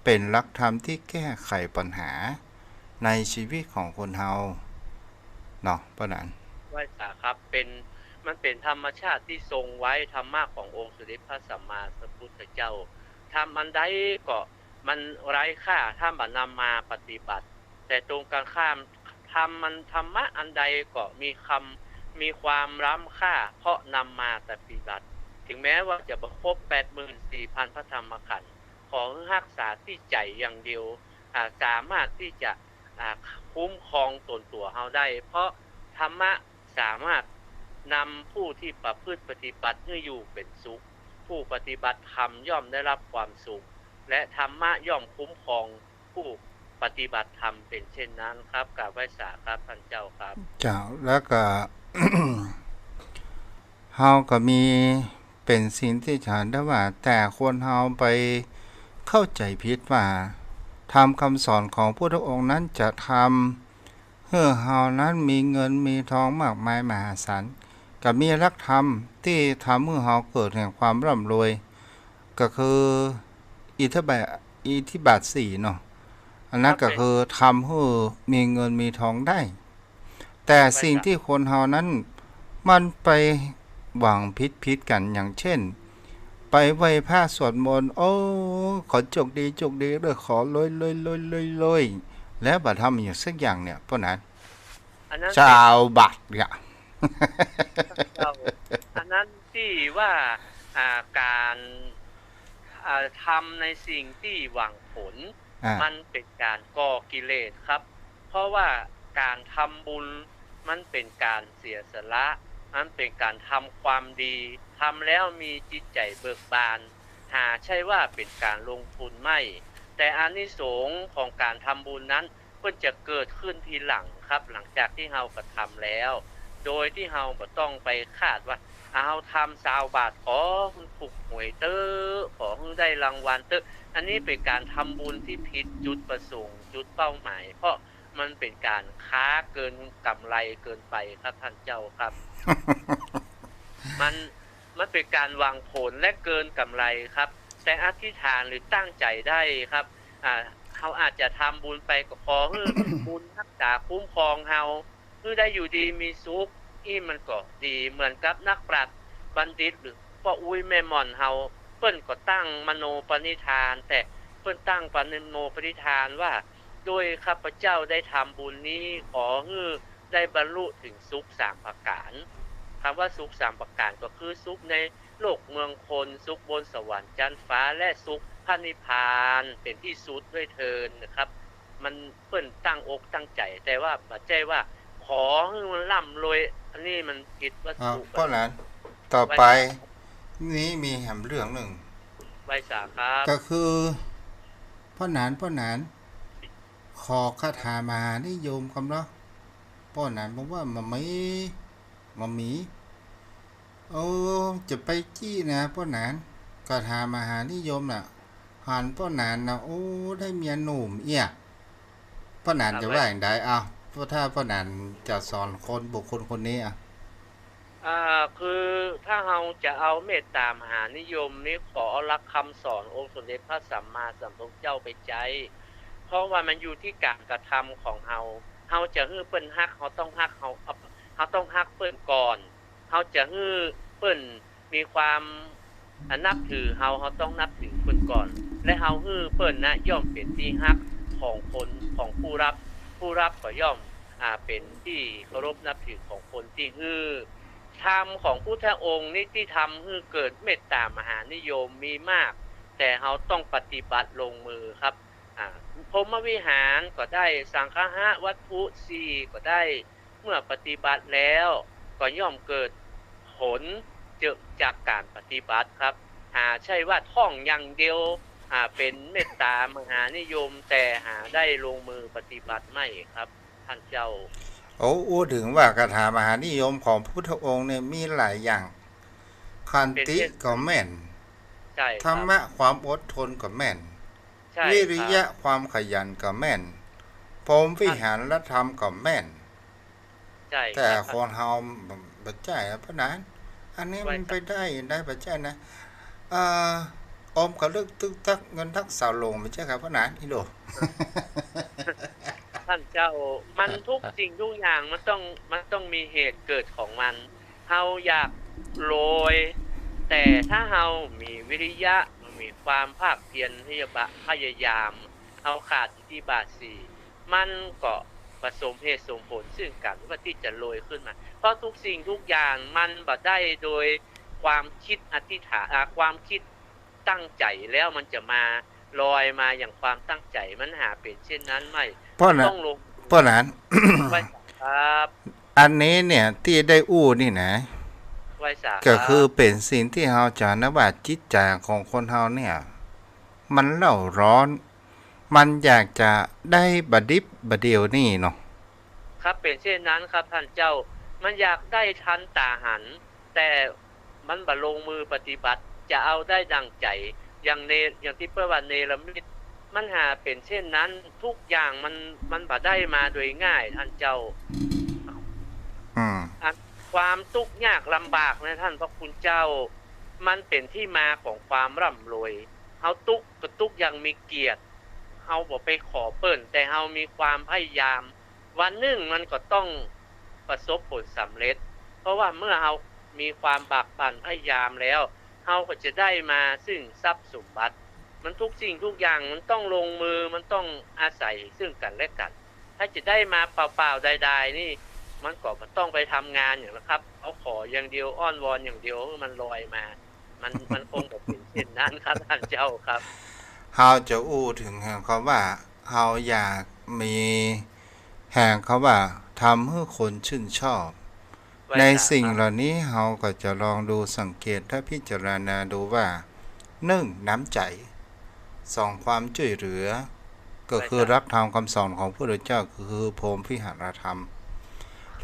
เป็นหลักธรรมที่แก้ไขปัญหาในชีวิตของคนเฮาเนาะเพราะนั้นไหว้สาครับมันเป็นธรรมชาติที่ทรงไว้ธรรมะขององค์สมเด็จพระสัมมาสัมพุทธเจ้าทำอันใดก็มันไร้ค่าถ้าบ่นำมาปฏิบัติแต่ตรงกันข้ามธรรมะอันใดก็มีความล้ำค่าเพราะนำมาปฏิบัติถึงแม้ว่าจะบ่ครบ 84,000 พระธรรมขันธ์ขอให้รักษาที่ใจอย่างเดียวสามารถที่จะคุ้มครองตนตัวเฮาได้เพราะธรรมะสามารถนำผู้ที่ประพฤติปฏิบัติให้อยู่เป็นสุขผู้ปฏิบัติธรรมย่อมได้รับความสุขและธรรมะย่อมคุ้มครองผู้ปฏิบัติธรรมเป็นเช่นนั้นครับกราบไหว้สาครับท่านเจ้าครับเจ้าแล้วก็ เฮาก็มีเป็นสิ่งที่ฉันได้ว่าแต่คนเฮาไปเข้าใจผิดว่าทำคำสอนของพระพุทธองค์นั้นจะทำให้เฮานั้นมีเงินมีทองมากมายมหาศาลก็มีหลักธรรมที่ทำให้เฮาเกิดแห่งความร่ำรวยก็คืออิทธิบาท4เนาะอันนั้นก็คือทำให้มีเงินมีทองได้แต่สิ่งที่คนเฮานั้นมันไปหวังผิดกันอย่างเช่นไปไหว้พระสวดมนต์โอ้ขอจกดีเด้อขอรวยแล้วบ่ทำอยู่สักอย่างเนี่ยเพราะนั้นอันนั้นชาวบัตรเนี่ย เราอันนั้นที่ว่าการทำในสิ่งที่หวังผลมันเป็นการก่อกิเลสครับเพราะว่าการทำบุญมันเป็นการเสียสละมันเป็นการทำความดีทำแล้วมีจิตใจเบิกบานหาใช่ว่าเป็นการลงทุนไม่แต่อานิสงส์ของการทำบุญนั้นเพิ่นจะเกิดขึ้นทีหลังครับหลังจากที่เรากระทำแล้วโดยที่เราบ่ต้องไปคาดว่าเอาทำ20 บาทขอถูกหวยเต้อขอได้รางวัลเต้ออันนี้เป็นการทำบุญที่ผิดจุดประสงค์จุดเป้าหมายเพราะมันเป็นการค้าเกินกำไรเกินไปครับท่านเจ้าครับ มันเป็นการวางผลและเกินกำไรครับแต่อธิษฐานหรือตั้งใจได้ครับเขาอาจจะทำบุญไปก็ขอให้บุญรักษาคุ้มครองเฮาให้ได้อยู่ดีมีสุขมันก็ดีเหมือนกับนักปราชญ์บัณฑิตหรือพ่ออุ้ยแม่ม่อนเฮาเพิ่นก็ตั้งมโนปณิธานแต่เพิ่นตั้งปณิโนปณิธานว่าโดยข้าพเจ้าได้ทำบุญนี้ขอให้ได้บรรลุถึงสุข3ประการคำว่าสุข3ประการก็คือสุขในโลกเมืองคนสุขบนสวรรค์จันทร์ฟ้าและสุขพระนิพพานเป็นที่สุดด้วยเทินนะครับมันเพิ่นตั้งอกตั้งใจแต่ว่าบ่ใช่ว่าขอให้มันร่ำรวยอันนี้มันผิดวัตถุเพราะนั้นต่อไปนี้มีแหมเรื่องหนึ่งใบสาครับก็คือพ่อหนานขอคาถามานิยมคำเนาะพ่อหนานบอกว่ามามีโอ้จะไปจี้นะพ่อหนานคาถามหานิยมน่ะหันพ่อหนานนะโอ้ได้เมียหนุ่มเอี้ยพ่อหนานจะว่าอย่างใดเพราะถ้าพ่อหนานจะสอนคนบุคคลคนนี้คือถ้าเราจะเอาเมตตามหานิยมนี้ขอเอาหลักคำสอนองค์สมเด็จพระสัมมาสัมพุทธเจ้าไปใจเพราะว่ามันอยู่ที่การกระทำของเฮา าจะฮื้อเปิ้นฮักเฮาต้องฮักเฮาต้องฮักเปิ้นก่อนเฮาจะฮื้อเปิ้นมีความนับถือเฮาต้องนับถือเปิ้นก่อนและเฮาฮื้อเปิ้นนะย่อมเป็นที่ฮักของคนของผู้รับก็ย่อมเป็นที่เคารพนับถือของคนที่ฮื้อธรรมของพุทธองค์นี่ที่ทำให้เกิดเมตตามหานิยมมีมากแต่เราต้องปฏิบัติลงมือครับพรหมวิหารก็ได้สังฆะวัตถุ4ก็ได้เมื่อปฏิบัติแล้วก็ย่อมเกิดผลจากการปฏิบัติครับใช่ว่าท่องอย่างเดียวเป็นเมตตามหานิยมแต่หาได้ลงมือปฏิบัติไม่ครับท่านเจ้าอู้ถึงว่ากถามหานิยมของพุทธองค์เนี่ยมีหลายอย่างขันติก็แม่นใช่ธรรมะความอดทนก็แม่นวิริยะความขยันก็แม่นพรหมวิหารธรรมก็แม่นแต่คนเฮาบ่ใจเพราะนั้นอันนี้มันไปได้บ่ใจนะอมก็เลิกตึกตักเงินทักสาวลงไม่ใช่ครับเพราะนั้นอีโลท่านเจ้ามันทุกสิ่งทุกอย่างมันต้องมีเหตุเกิดของมันเฮาอยากโรยแต่ถ้าเฮามีวิริยะมีความภาคเพียรพยายามเฮาขาดอิทธิบาท4มันก็ผสมเหตุสมผลซึ่งกันว่าที่จะโรยขึ้นมาเพราะทุกสิ่งทุกอย่างมันบ่ได้โดยความคิดอธิษฐานความคิดตั้งใจแล้วมันจะมาลอยมาอย่างความตั้งใจมันหาเป็นเช่นนั้นไม่ต้องลงเพราะนั้นครับอันนี้เนี่ยที่ได้อู้นี่นะก็คือเป็นสิ่งที่เฮาจะนะว่าจิตใจของคนเฮาเนี่ยมันเล่าร้อนมันอยากจะได้บดิบบเดียวนี่เนาะครับเป็นเช่นนั้นครับท่านเจ้ามันอยากได้ทันตาหันแต่มันบ่ลงมือปฏิบัติจะเอาได้ดังใจอย่างที่เปิ้นว่าเนรมิตมันหาเป็นเช่นนั้นทุกอย่างมันบ่ได้มาโดยง่ายท่านเจ้าความทุกข์ยากลำบากนะท่านพระคุณเจ้ามันเป็นที่มาของความร่ำรวยเฮาทุกข์ก็ทุกข์อย่างมีเกียรติเฮาบ่ไปขอเปิ้นแต่เฮามีความพยายามวันหนึ่งมันก็ต้องประสบผลสำเร็จเพราะว่าเมื่อเฮามีความบากบั่นพยายามแล้วเฮาก็จะได้มาซึ่งทรัพย์สมบัติมันทุกสิ่งทุกอย่างมันต้องลงมือมันต้องอาศัยซึ่งกันและกันถ้าจะได้มาเปล่าๆใดๆนี่มันก็ต้องไปทำงานอย่างนะครับเอาขออย่างเดียวอ้อนวอนอย่างเดียวมันลอยมามันคงบ่เป็นเช่นนั้นครับท่านเจ้าครับเฮาจะอู้ถึงคำว่าเฮาอยากมีแห่งเขาว่าทำให้คนชื่นชอบในสิ่งเหล่านี้เฮาก็จะลองดูสังเกตและพิจารณาดูว่า1น้ำใจ2ความช่วยเหลือก็คือรับธรรมคำสอนของพระพุทธเจ้าคือพรหมวิหารธรรม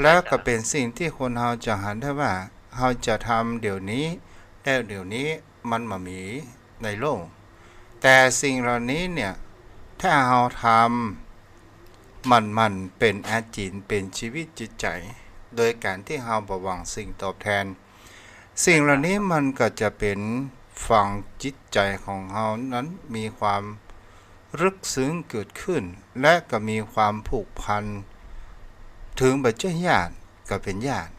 แล้วก็เป็นสิ่งที่คนเฮาจะหันได้ว่าเฮาจะทำเดี๋ยวนี้แล้วเดี๋ยวนี้มันบ่มีในโลกแต่สิ่งเหล่านี้เนี่ยถ้าเฮาทำมันเป็นอาจินเป็นชีวิตจิตใจโดยการที่เฮาบ่หวังสิ่งตอบแทนสิ่งเหล่านี้มันก็จะเป็นฝั่งจิตใจของเฮานั้นมีความลึกซึ้งเกิดขึ้นและก็มีความผูกพันถึงบ่ใช่ญาติก็เป็นญาติ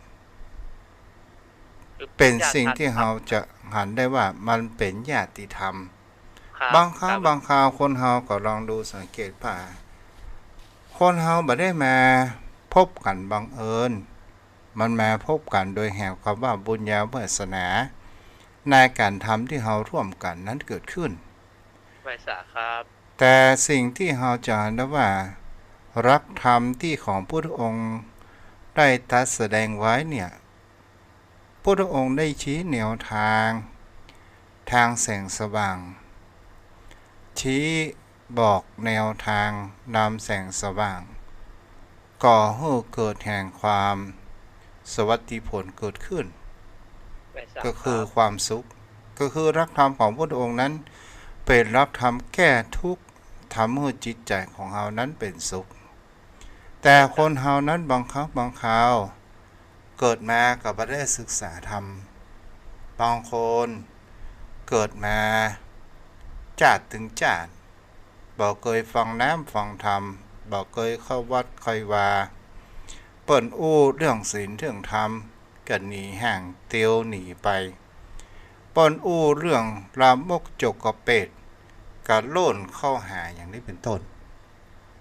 เป็นสิ่งที่เฮาจะหันได้ว่ามันเป็นญาติธรรมบางครั้งบางคราวคนเฮาก็ลองดูสังเกตว่าคนเฮาบ่ได้มาพบกันบังเอิญมันมาพบกันโดยแห่งคำว่าบุญญาวาสนาในการทำที่เฮาร่วมกันนั้นเกิดขึ้นไว้สาครับแต่สิ่งที่เฮาจะได้ว่ารักธรรมที่ของพุทธองค์ได้ตรัสแสดงไว้เนี่ยพุทธองค์ได้ชี้แนวทางแสงสว่างชี้บอกแนวทางนำแสงสว่างก่อให้เกิดแห่งความสวัสดิผลเกิดขึ้นก็คือความสุขก็คือรักธรรมของพระองค์นั้นเป็นรักธรรมแก้ทุกข์ทำให้จิตใจของเฮานั้นเป็นสุขแต่คนเฮานั้นบางครั้งบางคราวเกิดมาก็บ่ได้ศึกษาธรรมบางคนเกิดมาจาดถึงจาดบ่เคยฟังน้ำฟังธรรม บอกเคยเข้าวัดคอยวาเปิ้นอู้เรื่องศีลเรื่องธรรมกันหนีห่างเตียวหนีไปเปิ้นอู้เรื่องลามกจกกระเป็ดกะโล่นเข้าหาอย่างนี้เป็นต้น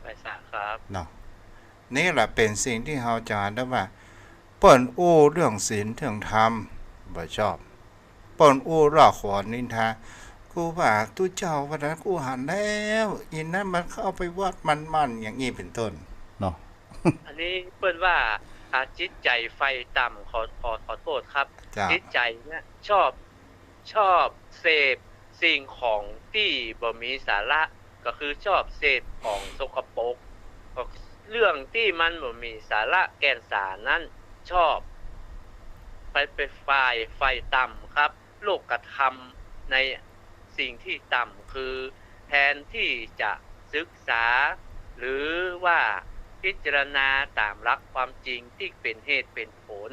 ไปสาครับเนาะนี่แหละเป็นสิ่งที่เราจะได้ว่าเปิ้นอู้เรื่องศีลเรื่องธรรมบ่ชอบเปิ้นอู้รอขอนินทากูว่าตู้เจ้าวันนั้นกูหันแล้วอินนั้นมันเข้าไปวัดมันอย่างนี้เป็นต้นเนาะ อันนี้เปิ้นว่าจิตใจไฟต่ำขอโทษครับจิตใจเนี่ยชอบเสพสิ่งของที่บ่มีสาระก็คือชอบเสพของสกปรกเรื่องที่มันบ่มีสาระแก่นสารนั้นชอบไปเป็นไฟต่ำครับโลกธรรมในสิ่งที่ต่ำคือแทนที่จะศึกษาหรือว่าพิจารณาตามหลักความจริงที่เป็นเหตุเป็นผล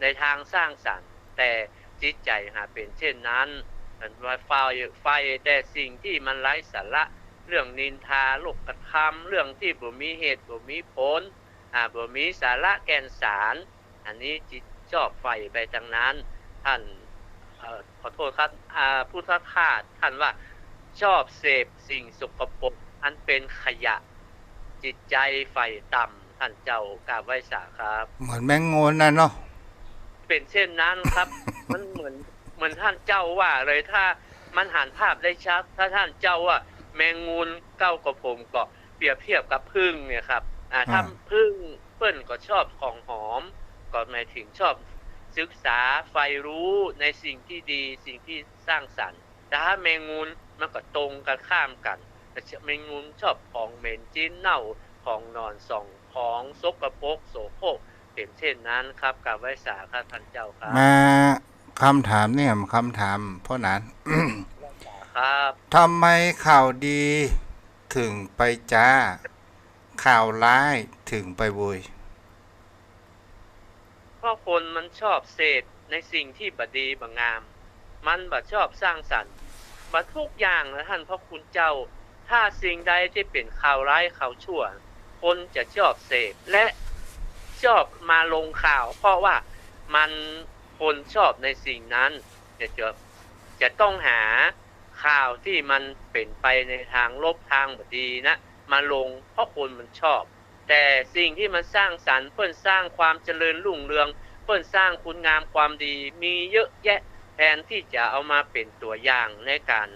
ในทางสร้างสรรค์แต่จิตใจหาเป็นเช่นนั้นมันว่าไฟแต่สิ่งที่มันไร้สาระเรื่องนินทาโลกธรรมเรื่องที่บ่มีเหตุบ่มีผลบ่มีสาระแก่นสารอันนี้จิตชอบไฟไปทางนั้นท่านขอโทษครับพุทธทาสท่านว่าชอบเสพสิ่งสกปรกอันเป็นขยะจิตใจไฟต่ำท่านเจ้ากราบไหว้สาครับเหมือนแมงโงนนะเนาะเป็นเช่นนั้นครับ มันเหมือนท่านเจ้าว่าเลยถ้ามันหันภาพได้ชัดถ้าท่านเจ้าว่าแมงงูนเก้ากับผมก็เปรียบเทียบกับผึ้งเนี่ยครับถ้าผึ้งเปิ้นก็ชอบของหอมก็หมายถึงชอบศึกษาไฟรู้ในสิ่งที่ดีสิ่งที่สร้างสรรค์แต่ถ้าแมงงูนมันก็ตรงกันข้ามกันแมงงูนชอบของเหม็นจิ้นเน่าของนอนส่องของสกปรกโสโครกเป็นเช่นนั้นครับกราบไหว้สาครับท่านเจ้าครับมาคำถามเนี่ยคำถามเพราะนั้น ครับทำไมข่าวดีถึงไปจ้าข่าวร้ายถึงไปโวยเพราะคนมันชอบเสพในสิ่งที่บดีบงามมันบ่ชอบสร้างสรรค์บ่ทุกอย่างนะท่านพระคุณเจ้าถ้าสิ่งใดที่เป็นข่าวร้ายข่าวชั่วคนจะชอบเสพและชอบมาลงข่าวเพราะว่ามันคนชอบในสิ่งนั้นจะต้องหาข่าวที่มันเป็นไปในทางลบทางบ่ดีนะมาลงเพราะคนมันชอบแต่สิ่งที่มันสร้างสรรค์เพิ่นสร้างความเจริญรุ่งเรืองเพิ่นสร้างคุณงามความดีมีเยอะแยะแทนที่จะเอามาเป็นตัวอย่างในการ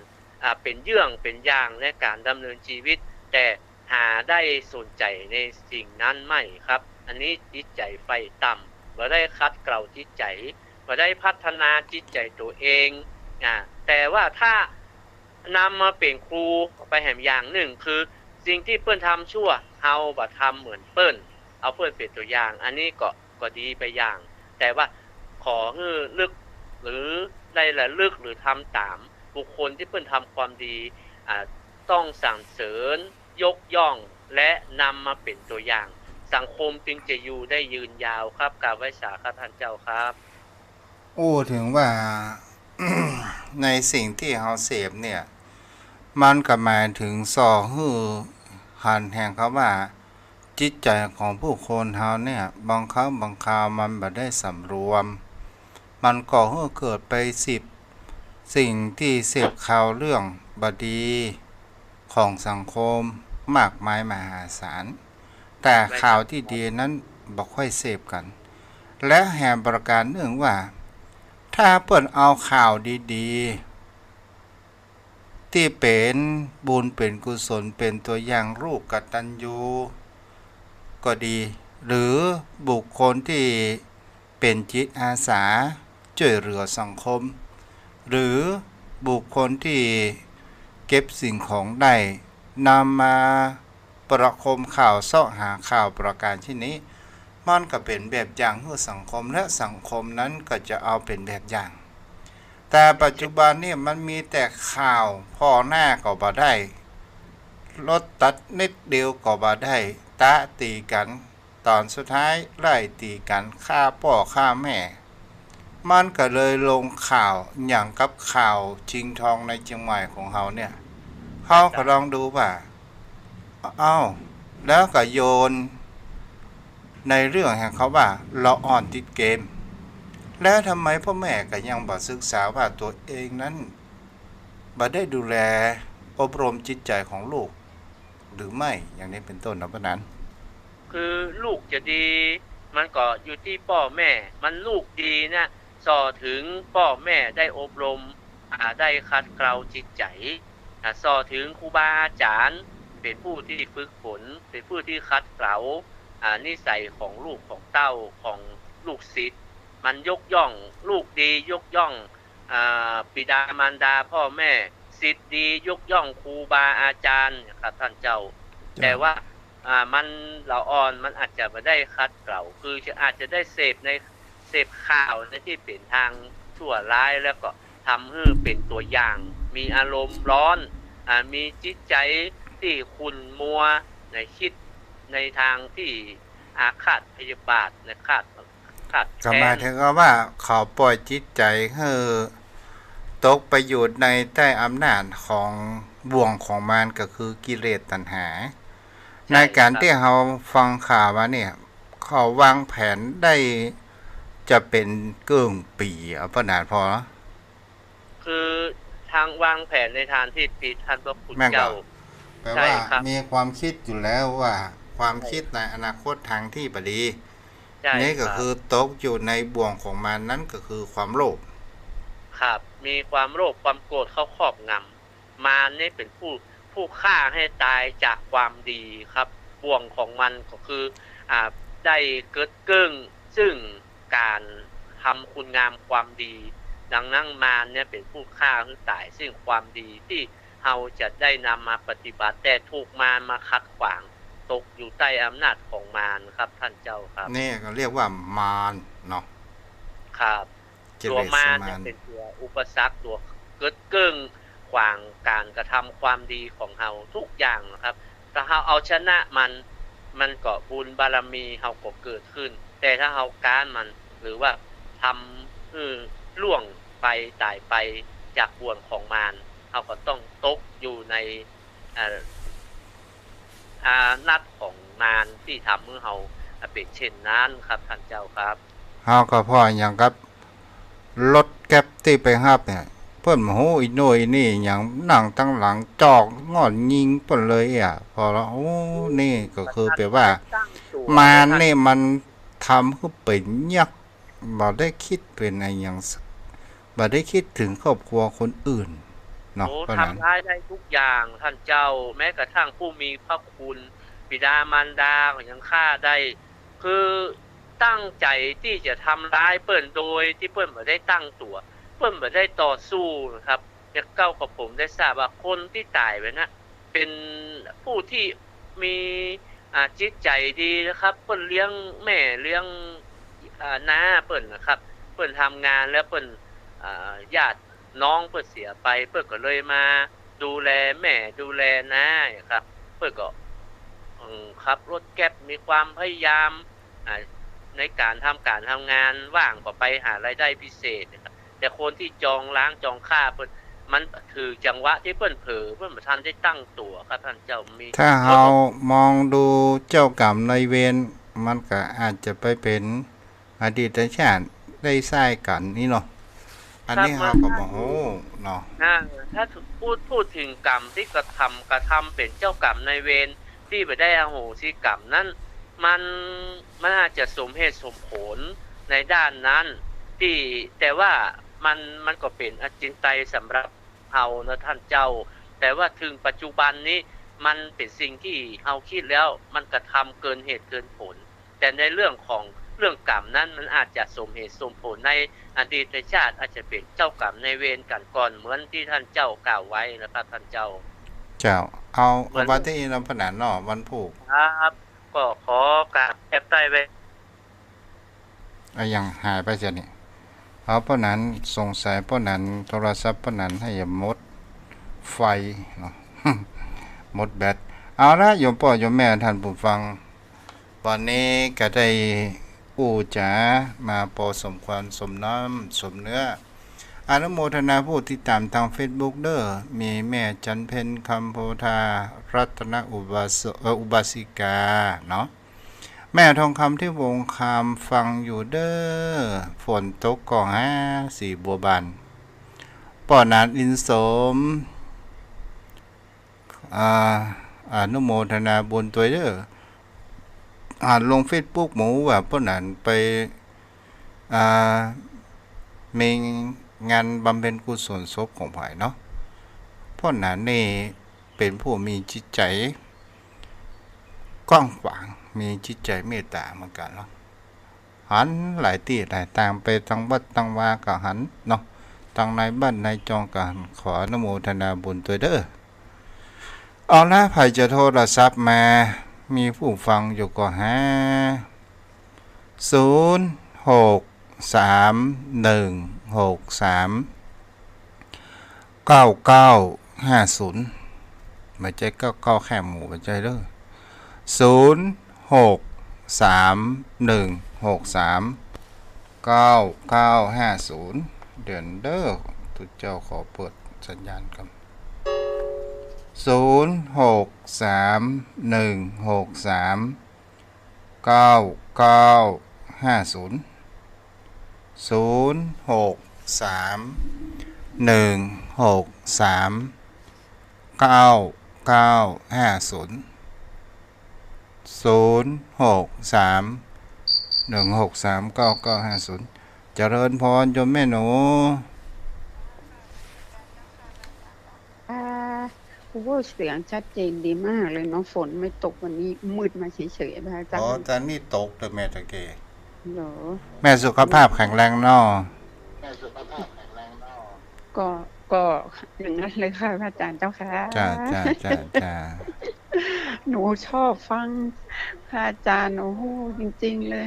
เป็นเยื่องเป็นอย่างในการดำเนินชีวิตแต่หาได้สนใจในสิ่งนั้นไม่ครับอันนี้จิตใจไฟต่ำบ่ได้คัดเกลาจิตใจบ่ได้พัฒนาจิตใจตัวเองแต่ว่าถ้านำมาเป็นครูไปแห่งอย่างหนึ่งคือสิ่งที่เปิ้นทำชั่วเฮาบ่ทำเหมือนเปิ้นเอาเปิ้นเป็นตัวอย่างอันนี้ก็ดีไปอย่างแต่ว่าขอให้ลึกหรือได้ละลึกหรือทำตามบุคคลที่เปิ้นทำความดีต้องสรรเสริญยกย่องและนำมาเป็นตัวอย่างสังคมจึงจะอยู่ได้ยืนยาวครับกราบไหว้สาครับท่านเจ้าครับถึงว่า ในสิ่งที่เฮาเสพเนี่ยมันก็หมายถึงส่อฮือหันแห่งเขาว่าจิตใจของผู้คนเฮาเนี่ยบางครั้งบางคราวมันบ่ได้สำรวมมันก่อให้เกิดไปสิ่งที่เสพข่าวเรื่องบดีของสังคมมากมายมหาศาลแต่ข่าวที่ดีนั้นบ่ค่อยเสพกันและแห่งประการหนึ่งว่าถ้าเปิ้นเอาข่าวดีๆที่เป็นบุญเป็นกุศลเป็นตัวอย่างรูปกตัญญูก็ดีหรือบุคคลที่เป็นจิตอาสาช่วยเหลือสังคมหรือบุคคลที่เก็บสิ่งของได้นำมาประคมข่าวเสาะหาข่าวประการที่นี้มันก็เป็นแบบอย่างให้สังคมและสังคมนั้นก็จะเอาเป็นแบบอย่างแต่ปัจจุบันนี่มันมีแต่ข่าวพ่อหน้าก็บ่ได้รถตัดนิดเดียวก็บ่ได้ตะตีกันตอนสุดท้ายไล่ตีกันฆ่าพ่อฆ่าแม่มันก็เลยลงข่าวอย่างกับข่าวชิงทองในเชียงใหม่ของเฮาเนี่ยเฮาก็ลองดูว่า แล้วก็โยนในเรื่องแห่งเขาว่าเราอ่อนติดเกมแล้วทำไมพ่อแม่ก็ยังบ่ศึกษาว่าตัวเองนั้นบ่ได้ดูแลอบรมจิตใจของลูกหรือไม่อย่างนี้เป็นต้นนะเพราะนั้นคือลูกจะดีมันก็อยู่ที่พ่อแม่มันลูกดีนะส่อถึงพ่อแม่ได้อบรมได้คัดเกลาจิตใจส่อถึงครูบาอาจารย์เป็นผู้ที่ฝึกฝนเป็นผู้ที่คัดเกลานิสัยของลูกของเต้าของลูกศิษย์มันยกย่องลูกดียกย่องบิดามารดาพ่อแม่ศิษย์ดียกย่องครูบาอาจารย์ครับท่านเจ้าแต่ว่ามันละอ่อนมันอาจจะไม่ได้คัดเกลาคืออาจจะได้เสพข่าวในที่เป็นทางชั่วร้ายแล้วก็ทำให้เป็นตัวอย่างมีอารมณ์ร้อนมีจิตใจที่ขุ่นมัวในคิดในทางที่อาฆาตพยาบาทในคาดก็หมายถึงว่าเขาปล่อยจิตใจให้ตกไปอยู่ในใต้อำนาจของบ่วงของมันก็คือกิเลสตัณหาในการที่เราฟังข่าวว่าเนี่ยเขาวางแผนได้จะเป็นเกื้องปีเพราะนานพอคือทางวางแผนในทางที่ผิดท่านพระคุณเจ้าแปลว่ามีความคิดอยู่แล้วว่าความคิดในอนาคตทางที่บดีนี่ก็คือตกอยู่ในบ่วงของมันนั่นก็คือความโลภครับมีความโลภความโกรธเข้าครอบงำมารนี่เป็นผู้ฆ่าให้ตายจากความดีครับบ่วงของมันก็คือได้เกิดเกิ้งซึ่งการทำคุณงามความดีดังนั้นมารเนี่ยเป็นผู้ฆ่าให้ตายซึ่งความดีที่เราจะได้นำมาปฏิบัติแต่ถูกมารมาขัดขวางตกอยู่ใต้อำนาจของมารครับท่านเจ้าครับนี่ก็เรียกว่ามารเนาะครับตัวมารเนี่ยเป็นตัวอุปสรรคตัวเกิดเกิ้งขวางการกระทำความดีของเราทุกอย่างนะครับถ้าเราเอาชนะมันก็บุญบารมีเราก็เกิดขึ้นแต่ถ้าเราก้านมันหรือว่าทำล่วงไปตายไปจากบ่วงของมารเราก็ต้องตกอยู่ในนัดของมารที่ทำให้เราเป็นเช่นนั้นครับท่านเจ้าครับเฮาก็พออย่างกับรถแก๊ปที่ไปรับเนี่ยเพิ่นโหอีโน่อีนี่หยังนั่งตั้งหลังจอกงอนยิงเพิ่นเลยพอแล้วโอ้นี่ก็คือแปลว่ามานี่มันทำคือเป็นยักษ์บ่ได้คิดเป็นอะไรหยังบ่ได้คิดถึงครอบครัวคนอื่นเนาะเพราะนั้นทำร้ายได้ทุกอย่างท่านเจ้าแม้กระทั่งผู้มีพระคุณบิดามารดาก็ยังฆ่าได้คือตั้งใจที่จะทำร้ายเปิ้นโดยที่เปิ้นบ่ได้ตั้งตัวเปิ้นบ่ได้ต่อสู้นะครับอยากเก้ากับผมได้ทราบว่าคนที่ตายไปนะเป็นผู้ที่มีจิตใจดีนะครับเปิ้นเลี้ยงแม่เลี้ยงน้าเปิ้นนะครับเปิ้นทำงานแล้วเปิ้นญาติน้องเปิ้นเสียไปเปิ้นก็เลยมาดูแลแม่ดูแลน้าครับเปิ้นก็ขับรถแก๊ปมีความพยายามในการทำงานว่างก็ไปหารายได้พิเศษนะครับแต่คนที่จองล้างจองค่าเพิ่นมันถือจังหวะที่เพิ่นเผลอเพิ่นบ่ทันได้ตั้งตัวครับท่านเจ้ามีถ้าเฮามองดูเจ้ากรรมนายเวรมันก็อาจจะไปเป็นอดีตชาติได้ใช้กันนี่เนาะอันนี้เฮาก็บ่ฮู้เนาะถ้าพูดถึงกรรมที่กระทำเป็นเจ้ากรรมนายเวรที่บ่ได้อโหสิกรรมนั้นมันอาจจะสมเหตุสมผลในด้านนั้นที่แต่ว่ามันก็เป็นอจินไตยสำหรับเฮานะท่านเจ้าแต่ว่าถึงปัจจุบันนี้มันเป็นสิ่งที่เฮาคิดแล้วมันกระทำเกินเหตุเกินผลแต่ในเรื่องกรรมนั้นมันอาจจะสมเหตุสมผลในอดีตชาติอาจจะเป็นเจ้ากรรมในเวรกันก่อนเหมือนที่ท่านเจ้ากล่าวไว้นะครับท่านเจ้าเอาวันที่นำผนันเนาะวันผูกครับก็ขอกราบแอบใต้ไว้ยังหายไปเสียนี่เอาเพราะนั้นสงสัยเพราะนั้นโทรศัพท์เพราะนั้นให้หมดไฟเนาะ หมดแบตเอาละโยมพ่อโยมแม่ท่านผู้ฟังวันนี้ก็ได้จ๋ามาพอสมควรสมน้ำสมเนื้อ อนุโมทนาผู้ที่ตามทาง Facebook เด้อมีแม่จันเพ็ญคำโพธารัตนอุบาสิกาเนาะแม่ทองคำที่วงคามฟังอยู่เด้อฝนตกก่อสีบัวบานป่อนานอินสมอนุโมทนาบุญตัวเด้อลง Facebook หมูว่าป่อนานไปมีงานบำเพ็ญกุศลศพของไผ่เนาะป่อนานนี่เป็นผู้มีจิตใจกว้างขวางมีจิตใจเมตตาเหมือนกันเนาะหันหลายตีหลายตามไปตั้งวัดตั้งวากับหันเนาะตั้งในบ้านในจองกันขออนุโมทนาบุญตัวเด้อเอาละไผ่จะโทรศัพท์มามีผู้ฟังอยู่ก็0631639950ไม่ใช่99แค่หมู่ไม่ใช่เด้อ0631639950เดือนเด้อทุกเจ้าขอเปิดสัญญาณกัน0631639950เจริญพรโยมแม่หนูโอ้เสียงชัดเจนดีมากเลยเนาะฝนไม่ตกวันนี้มืดมาเฉยๆนะคะอาจารย์ ตอนนี้ตกเลยแม่ตะเก เหรอ แม่สุขภาพแข็งแรงเนาะ ก็อย่างนั้นเลยค่ะพระอาจารย์เจ้าค่ะ จ้า หนูชอบฟังพระอาจารย์โอ้โหจริงๆเลย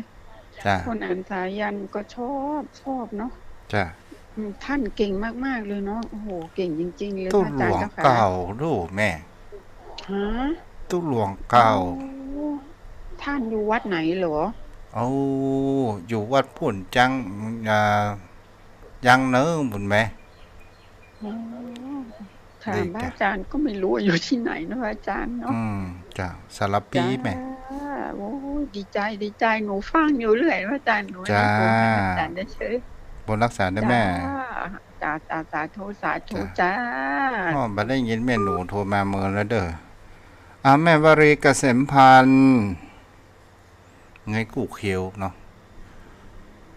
จ้า คนอ่านสายันก็ชอบเนาะ จ้า ท่านเก่งมากๆเลยเนาะโอ้โหเก่งจริงๆเลย ตู้ พระ หล อาจาร ว ย์ ง เจ้าค่ะ เก่าลูกแม่ ฮะ ตู้หลวงเก่า โอ้ท่านอยู่วัดไหนเหรอ เอาอยู่วัดพุ่นจังยังเนื้อบุญแม่ อ๋อค่ะ ดี พระ จ้ะ อาจารย์ก็ไม่รู้ว่าอยู่ที่ไหนนะพระอาจารย์เนาะ จ้าสารปีแม่ โอ้ยดีใจหนูฟังอยู่เรื่อยพระอาจารย์หนู จ้า นะพระอาจารย์ได้เฉย บนรักษาได้แม่ จ้าสาธุจ้า อ๋อบัดได้ยินแม่หนูโทรมาเมื่อแล้วเด้อแม่วรีเกษมพันธ์ไงกูเขียวเนาะ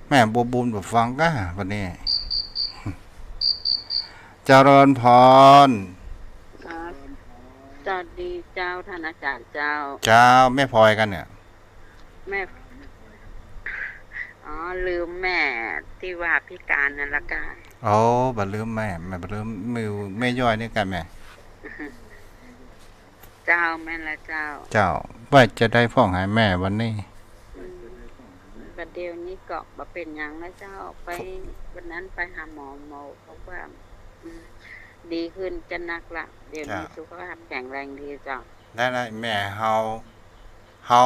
แม่บัวบุญแบบฟังก้าวันนี้ เจริญพร ครับสวัสดีเจ้าท่านอาจารย์เจ้า เจ้าแม่พลอยกันเนี่ย แม่ อ๋อ ลืมแม่ที่ว่าพิการนั่นละกัน โอ้บัดลืมแม่บัดลืมมือแม่ย่อยนี่กันแม่ เจ้าแม่ละเจ้า เจ้าว่าจะได้ฟ้องหายแม่วันนี้ อืมประเดี๋ยวนี้ก็มาเป็นหยังนะเจ้า ไปวันนั้นไปหาหมอบอกว่าอืมดีขึ้นจะนักละเดี๋ยวนี้สุขภาพแข็งแรงดีเจ้า ได้แม่เฮา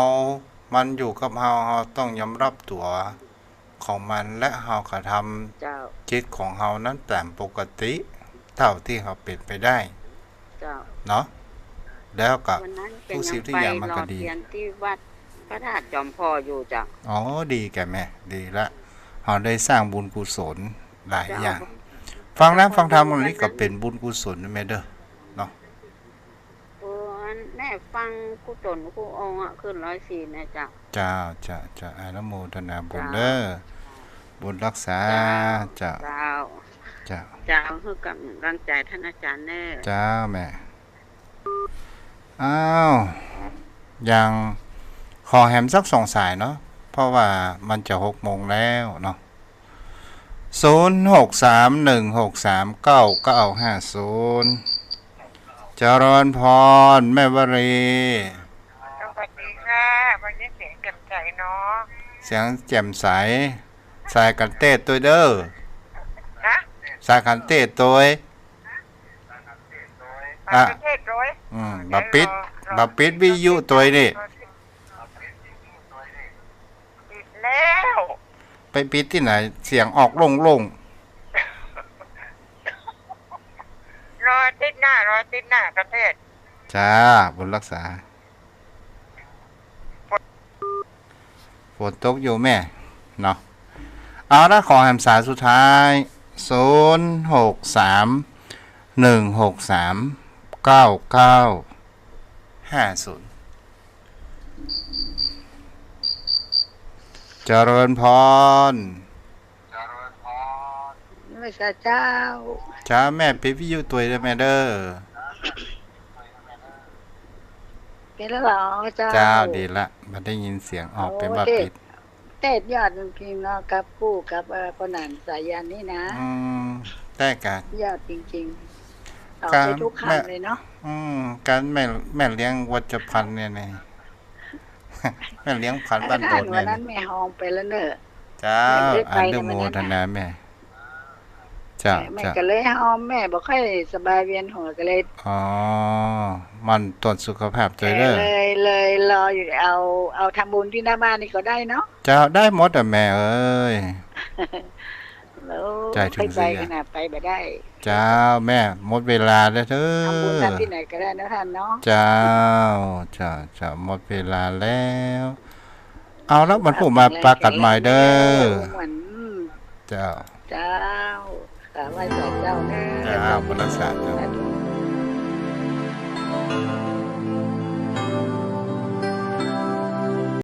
มันอยู่กับเฮาต้องยอมรับตัวของมันและเฮาก็ทำ เจ้า จิตของเฮานั้นตามปกติเท่าที่เฮาเป็นไปได้ เจ้า เนาะแล้วก็ วันนั้นเป็น ทุกสิ่ ยัง ง ทุก ไป อย่างมัน รอ ก็ดี เทียนที่วัดพระธาตุจอมพ่ออยู่เจ้า อ๋อดีแกแม่ดีละเฮาได้สร้างบุญกุศลหลายอย่าง ฟังแล้วฟังธรรมตรงนี้ก็เป็นบุญกุศลนะแม่เด้อเนาะ แม่ฟังกูตนกูองค์ขึ้น104นะจ๊ะ จ้าอนุโมทนาบุญเด้อบุญรักษาจ้า เจ้า จ้า เจ้าคือกำลังใจท่านอาจารย์แน่ จ้าแม่อ้าวยังขอแฮมสัก2 สายเนาะเพราะว่ามันจะ6 โมงแล้วเนาะ0631639950เจริญพรแม่วรี สวัสดีค่ะวันนี้เสียงแจ่มใสเนาะ เสียงแจ่มใสสายกันเต้ตัวเด้อ นะ สายกันเต้ตัว ต่างประเทศร้อย บัปิดวิทยุตัวนี่ ปิดแล้ว ไปปิดที่ไหนเสียงออกโล่ง ติดหน้ารอติดหน้ากระเทศ จ้าบุญรักษาฝนตกอยู่แม่เนาะเอาละขอแหมสายสุดท้าย063-163-9950เจริญพร ไม่ใช่เจ้า จ้าแม่ปิดวิทยุตัวได้แม่เด้อ เป็นแล้วเหรอเจ้า เจ้าดีละมาได้ยินเสียงออกเป็นว่าปิด เทศยอดจริงๆเนาะกับผู้กับปนันสายันนี่นะ ได้กัน ยอดจริงๆต่อ การ ไปทุกคำเลยเนาะ การแม่เลี้ยงวัชพันธุ์เนี่ย แม่เลี้ยงพันธุ์บ้านโด ท่าน ด วั เนี่ น ย นั้นแม่ฮองไปแล้วเนอะ เจ้า ไม่ได้ไป อนุโมทนาแม่เจ้า แม่ เจ้า ก็เลยฮองแม่บ่ค่อยสบายเวียนหัวก็เลย อ๋อมันตรวจสุขภาพใจเด้อ เลยรออยู่เอาทำบุญที่หน้าบ้านนี่ก็ได้เนาะ เจ้าได้หมดอ่ะแม่เอ้ย แล้ว ใจถึง ไป สิ ขนาดไปบ่ได้ เจ้าแม่หมดเวลาแล้วเด้ ทำบุญ อ ทำที่ไหนก็ได้นะท่านเนาะ เจ้าจะหมดเวลาแล้ว เอาแล้วมันผู้มาปากัดหมายเด้อ เหมือน เจ้า เจ้าขอไหว้พระเจ้าเด้อ เจ้าบุญรักษาเจ้า สาธุ